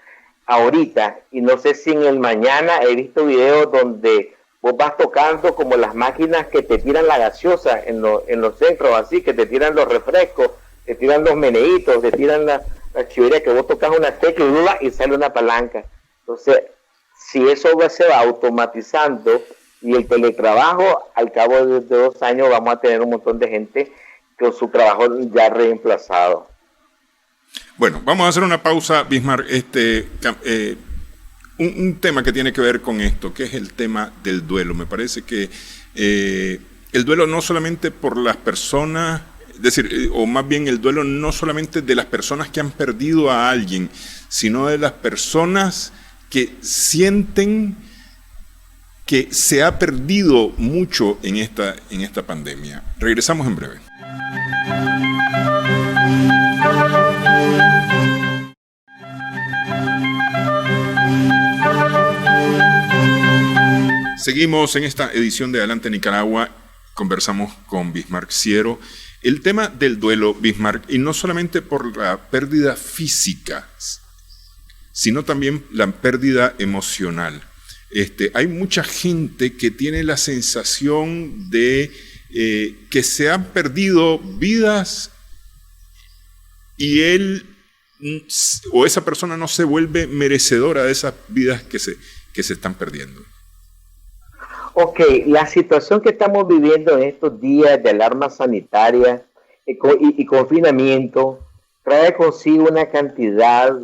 ahorita, y no sé si en el mañana he visto videos donde vos vas tocando como las máquinas que te tiran la gaseosa en los centros, así que te tiran los refrescos, te tiran los meneitos, te tiran la chivería, que vos tocas una tecla y sale una palanca. Entonces, si eso se va automatizando y el teletrabajo, al cabo de 2 años vamos a tener un montón de gente con su trabajo ya reemplazado. Bueno, vamos a hacer una pausa, Bismarck. Un tema que tiene que ver con esto, que es el tema del duelo. Me parece que el duelo no solamente por las personas, es decir, o más bien el duelo no solamente de las personas que han perdido a alguien, sino de las personas que sienten que se ha perdido mucho en esta pandemia. Regresamos en breve. Seguimos en esta edición de Adelante Nicaragua. Conversamos con Bismarck Siero. El tema del duelo, Bismarck, y no solamente por la pérdida física, sino también la pérdida emocional. Hay mucha gente que tiene la sensación de que se han perdido vidas y él o esa persona no se vuelve merecedora de esas vidas que se están perdiendo. Ok, la situación que estamos viviendo en estos días de alarma sanitaria y confinamiento trae consigo una cantidad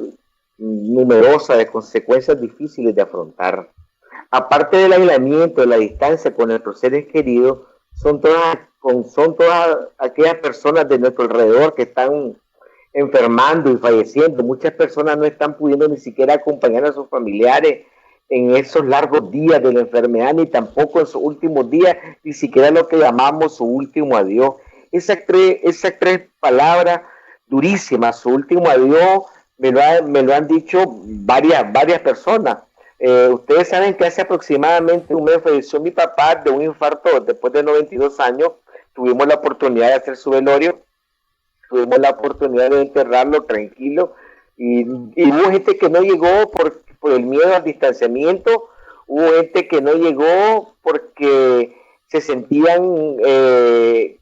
numerosa de consecuencias difíciles de afrontar. Aparte del aislamiento, de la distancia con nuestros seres queridos, son todas aquellas personas de nuestro alrededor que están enfermando y falleciendo. Muchas personas no están pudiendo ni siquiera acompañar a sus familiares en esos largos días de la enfermedad, ni tampoco en sus últimos días, ni siquiera lo que llamamos su último adiós. Esas tres palabras durísimas, su último adiós, me lo han dicho varias personas. Ustedes saben que hace aproximadamente un mes falleció mi papá de un infarto después de 92 años. Tuvimos la oportunidad de hacer su velorio, tuvimos la oportunidad de enterrarlo tranquilo, y hubo gente que no llegó por el miedo al distanciamiento, hubo gente que no llegó porque se sentían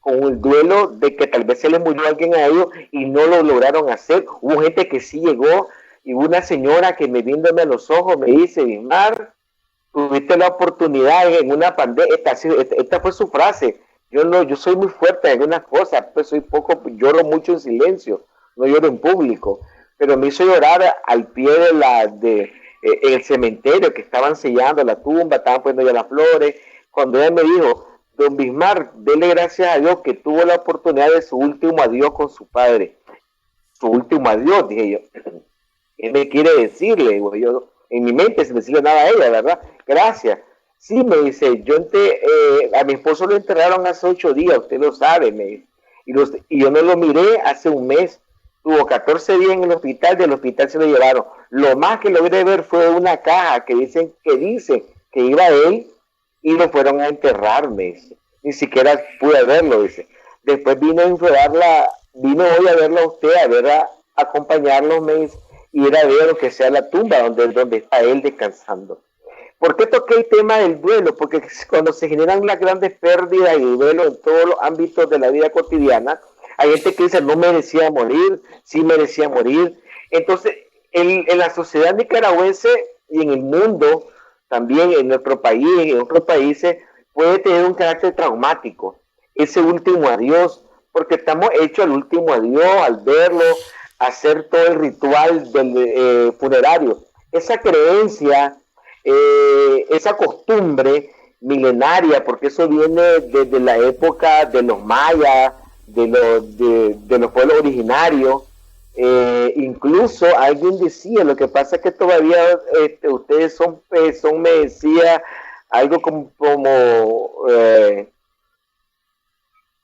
con el duelo de que tal vez se les murió alguien a ellos y no lo lograron hacer. Hubo gente que sí llegó, y una señora que viéndome a los ojos me dice: Bismarck, tuviste la oportunidad en una pandemia. Esta fue su frase. Yo soy muy fuerte en algunas cosas, pues lloro mucho en silencio, no lloro en público, pero me hizo llorar al pie el cementerio, que estaban sellando la tumba, estaban poniendo ya las flores, cuando ella me dijo: don Bismarck, dele gracias a Dios que tuvo la oportunidad de su último adiós con su padre. Su último adiós, dije yo. ¿Qué me quiere decirle? Digo yo, en mi mente, sin decirle nada a ella, ¿verdad? Gracias. Sí, me dice, a mi esposo lo enterraron hace 8 días, usted lo sabe, me dice. Y yo no lo miré hace un mes. Tuvo 14 días en el hospital, del hospital se lo llevaron. Lo más que logré ver fue una caja que dice que iba él, y lo fueron a enterrar, me dice. Ni siquiera pude verlo, dice. Después vino hoy a verlo a usted, a acompañarlo, me dice, y ir a ver lo que sea la tumba donde está él descansando. ¿Por qué toqué el tema del duelo? Porque cuando se generan las grandes pérdidas y duelo en todos los ámbitos de la vida cotidiana, hay gente que dice: no merecía morir, sí merecía morir. Entonces, en la sociedad nicaragüense y en el mundo, también en nuestro país, en otros países, puede tener un carácter traumático, ese último adiós, porque estamos hechos al último adiós, al verlo, hacer todo el ritual del funerario. Esa creencia, esa costumbre milenaria, porque eso viene desde la época de los mayas, de los pueblos originarios. Incluso alguien decía, lo que pasa es que todavía ustedes son, me decía, algo como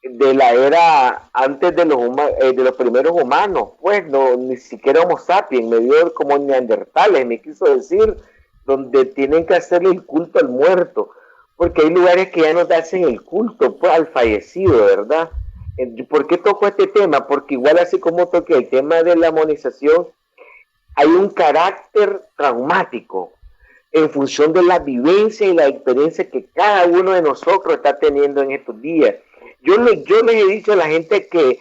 de la era antes de los primeros humanos, pues no, ni siquiera Homo sapiens, me dio como neandertales, me quiso decir, donde tienen que hacerle el culto al muerto, porque hay lugares que ya no te hacen el culto pues, al fallecido, ¿verdad? ¿Por qué toco este tema? Porque igual así como toqué el tema de la monización, hay un carácter traumático en función de la vivencia y la experiencia que cada uno de nosotros está teniendo en estos días. Yo les he dicho a la gente que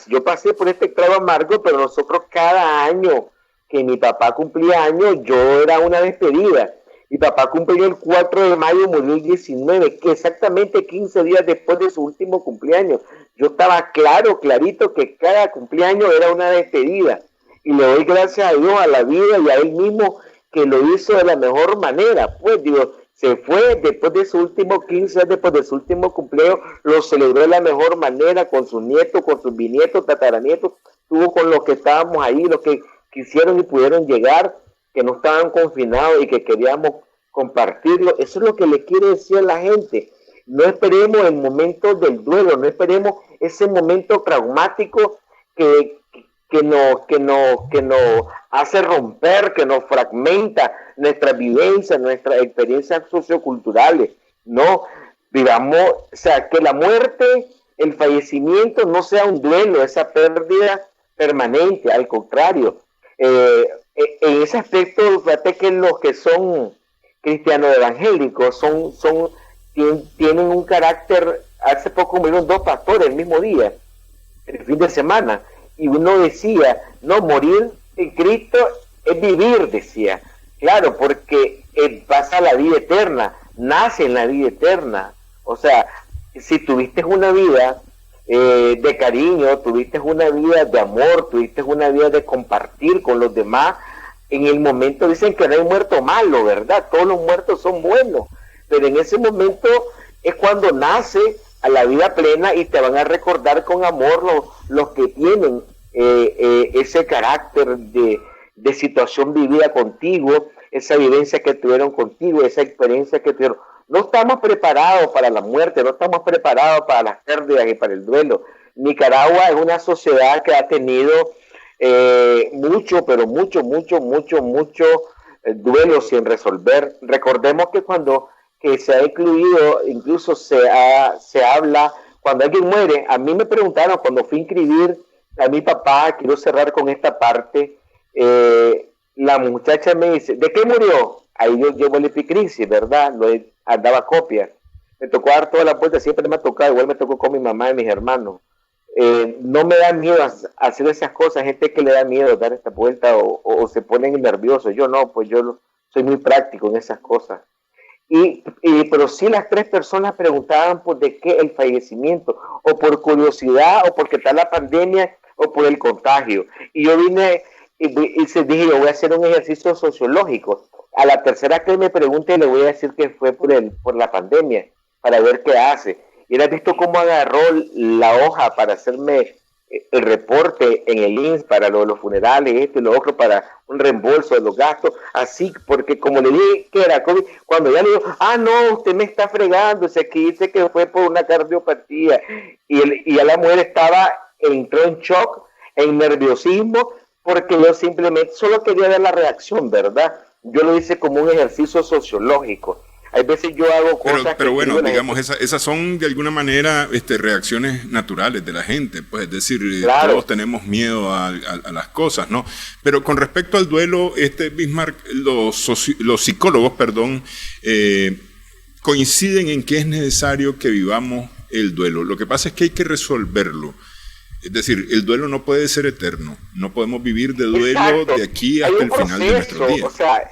yo pasé por este trago amargo, pero nosotros cada año que mi papá cumplía años, yo era una despedida. Mi papá cumplió el 4 de mayo, murió el 19, que exactamente 15 días después de su último cumpleaños. Yo estaba clarito que cada cumpleaños era una despedida. Y le doy gracias a Dios, a la vida y a él mismo que lo hizo de la mejor manera. Pues digo, se fue después de su último 15, después de su último cumpleaños, lo celebró de la mejor manera con sus nietos, con sus bisnietos, tataranietos, estuvo con los que estábamos ahí, los que quisieron y pudieron llegar, que no estaban confinados y que queríamos compartirlo. Eso es lo que le quiere decir a la gente. No esperemos el momento del duelo, no esperemos ese momento traumático que nos hace romper, que nos fragmenta nuestra vivencia, nuestras experiencias socioculturales. No, digamos, o sea, que la muerte, el fallecimiento no sea un duelo, esa pérdida permanente, al contrario. En ese aspecto, fíjate que los que son cristianos evangélicos tienen un carácter. Hace poco murieron 2 pastores el mismo día, el fin de semana, y uno decía, no, morir en Cristo es vivir, decía, claro, porque pasa la vida eterna, nace en la vida eterna. O sea, si tuviste una vida de cariño, tuviste una vida de amor, tuviste una vida de compartir con los demás, en el momento dicen que no hay muerto malo, ¿verdad? Todos los muertos son buenos, pero en ese momento es cuando nace a la vida plena y te van a recordar con amor los que tienen ese carácter de situación vivida contigo, esa vivencia que tuvieron contigo, esa experiencia que tuvieron. No estamos preparados para la muerte, no estamos preparados para las pérdidas y para el duelo. Nicaragua es una sociedad que ha tenido mucho duelo sin resolver. Recordemos que cuando se ha incluido, incluso se habla, cuando alguien muere, a mí me preguntaron cuando fui a inscribir a mi papá, quiero cerrar con esta parte, la muchacha me dice, ¿de qué murió? Ahí yo llevo el epicrisis, ¿verdad? Andaba copia. Me tocó dar todas las vueltas, siempre me ha tocado, igual me tocó con mi mamá y mis hermanos. No me da miedo hacer esas cosas, gente que le da miedo dar esta vuelta o se ponen nerviosos. Yo no, pues yo soy muy práctico en esas cosas. Pero sí las 3 personas preguntaban por de qué el fallecimiento, o por curiosidad, o porque está la pandemia, o por el contagio. Y yo vine y se dije, yo voy a hacer un ejercicio sociológico. A la tercera que me pregunte le voy a decir que fue por la pandemia, para ver qué hace. Y era visto cómo agarró la hoja para hacerme el reporte en el INSS para los funerales, esto y lo otro, para un reembolso de los gastos, así, porque como le dije que era COVID, cuando ya le digo, no, usted me está fregando, aquí dice que fue por una cardiopatía, y a la mujer entró en shock, en nerviosismo, porque yo simplemente solo quería ver la reacción, ¿verdad? Yo lo hice como un ejercicio sociológico. Hay veces yo hago cosas pero bueno, digamos, esas son de alguna manera reacciones naturales de la gente, pues es decir, claro, todos tenemos miedo a las cosas, ¿no? Pero con respecto al duelo, Bismarck, los psicólogos, coinciden en que es necesario que vivamos el duelo. Lo que pasa es que hay que resolverlo. Es decir, el duelo no puede ser eterno. No podemos vivir de duelo. Exacto. De aquí hasta el final de nuestros días. O sea,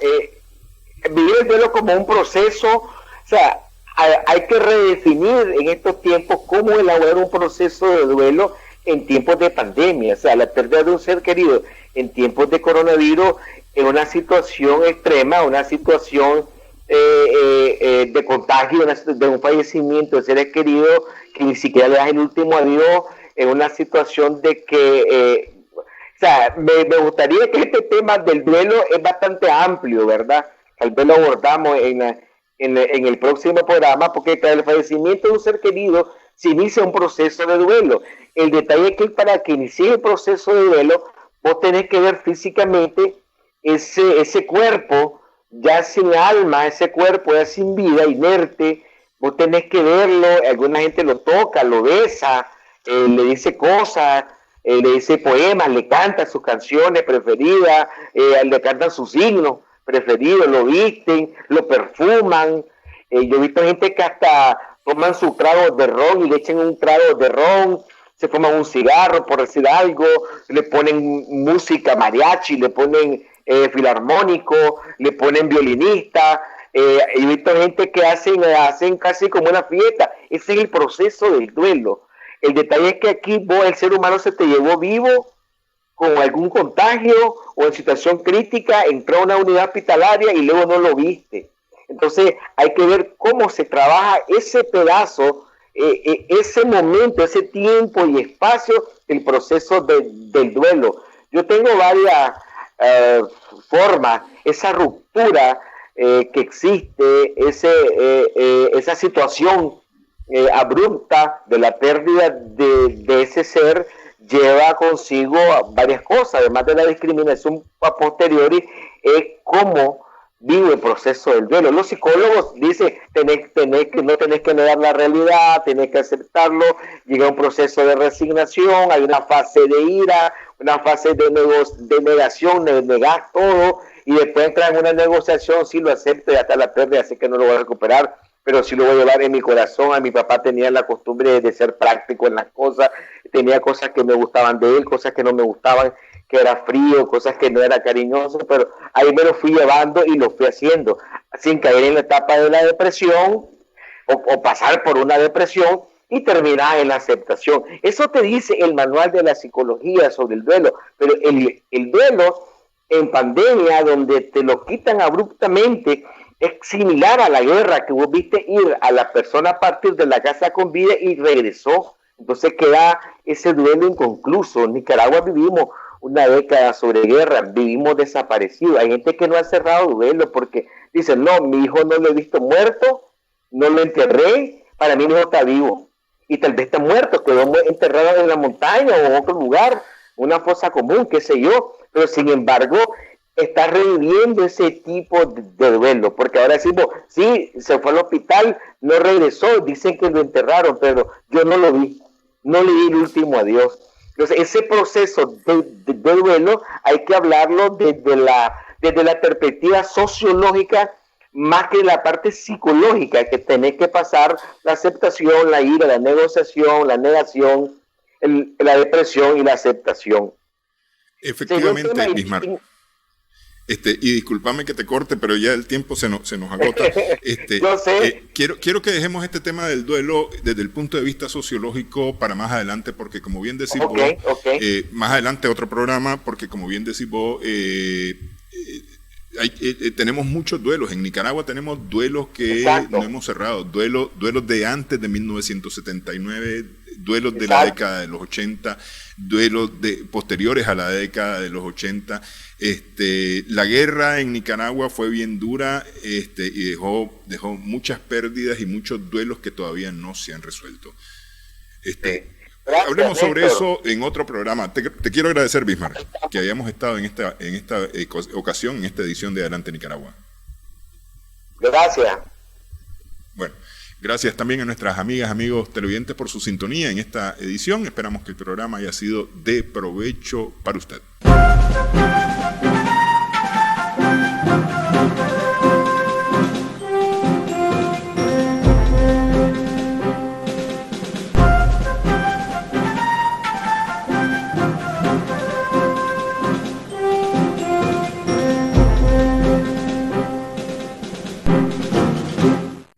vivir el duelo como un proceso, o sea, hay que redefinir en estos tiempos cómo elaborar un proceso de duelo en tiempos de pandemia. O sea, la pérdida de un ser querido en tiempos de coronavirus es una situación extrema, una situación de contagio, de un fallecimiento de seres queridos, que ni siquiera le das el último adiós, en una situación de que, o sea, me gustaría que este tema del duelo es bastante amplio, ¿verdad? Tal vez lo abordamos en el próximo programa, porque tras el fallecimiento de un ser querido se inicia un proceso de duelo. El detalle es que para que inicie el proceso de duelo, vos tenés que ver físicamente ese cuerpo ya sin alma, ese cuerpo ya sin vida, inerte. Vos tenés que verlo, alguna gente lo toca, lo besa, le dice cosas, le dice poemas, le canta sus canciones preferidas, le cantan sus himnos preferidos, lo visten, lo perfuman. Yo he visto gente que hasta toman su trago de ron y le echan un trago de ron, se fuman un cigarro, por decir algo, le ponen música mariachi, le ponen filarmónico, le ponen violinista. He visto gente que hacen casi como una fiesta. Ese es el proceso del duelo. El detalle es que aquí vos, el ser humano, se te llevó vivo con algún contagio o en situación crítica, entró a una unidad hospitalaria y luego no lo viste. Entonces hay que ver cómo se trabaja ese pedazo, ese momento, ese tiempo y espacio, el proceso del duelo. Yo tengo varias formas, esa ruptura que existe, esa situación abrupta de la pérdida de ese ser, lleva consigo varias cosas, además de la discriminación a posteriori, es cómo vive el proceso del duelo. Los psicólogos dicen, no tenés que negar la realidad, tenés que aceptarlo, llega un proceso de resignación, hay una fase de ira, una fase de negación, de negar todo, y después entra en una negociación, si lo acepto y hasta la pérdida, así que no lo voy a recuperar, pero sí lo voy a llevar en mi corazón. A mi papá tenía la costumbre de ser práctico en las cosas, tenía cosas que me gustaban de él, cosas que no me gustaban, que era frío, cosas que no era cariñoso, pero ahí me lo fui llevando y lo fui haciendo, sin caer en la etapa de la depresión o pasar por una depresión y terminar en la aceptación. Eso te dice el manual de la psicología sobre el duelo, pero el duelo en pandemia, donde te lo quitan abruptamente, es similar a la guerra, que vos viste ir a la persona a partir de la casa con vida y regresó. Entonces queda ese duelo inconcluso. En Nicaragua vivimos una década sobre guerra, vivimos desaparecidos. Hay gente que no ha cerrado duelo porque dicen, no, mi hijo no lo he visto muerto, no lo enterré, para mí mi hijo está vivo. Y tal vez está muerto, quedó enterrado en la montaña o en otro lugar, una fosa común, qué sé yo. Pero sin embargo, está reviviendo ese tipo de duelo, porque ahora decimos, sí, se fue al hospital, no regresó, dicen que lo enterraron, pero yo no lo vi, no le di el último adiós. Entonces, ese proceso de duelo hay que hablarlo desde la perspectiva sociológica, más que la parte psicológica, que tenés que pasar la aceptación, la ira, la negociación, la negación, la depresión y la aceptación. Efectivamente, Bismarck. Y discúlpame que te corte, pero ya el tiempo se nos agota. Yo sé. Quiero que dejemos este tema del duelo desde el punto de vista sociológico para más adelante, porque como bien decís vos, más adelante otro programa, porque como bien decís vos, tenemos muchos duelos. En Nicaragua tenemos duelos que no hemos cerrado, duelos de antes de 1979, duelos de la década de los 80, duelos posteriores a la década de los 80. La guerra en Nicaragua fue bien dura y dejó muchas pérdidas y muchos duelos que todavía no se han resuelto. Gracias, hablemos sobre eso en otro programa. Te quiero agradecer, Bismarck, que hayamos estado en esta ocasión, en esta edición de Adelante Nicaragua. Gracias. Bueno, gracias también a nuestras amigas, amigos televidentes por su sintonía en esta edición. Esperamos que el programa haya sido de provecho para usted.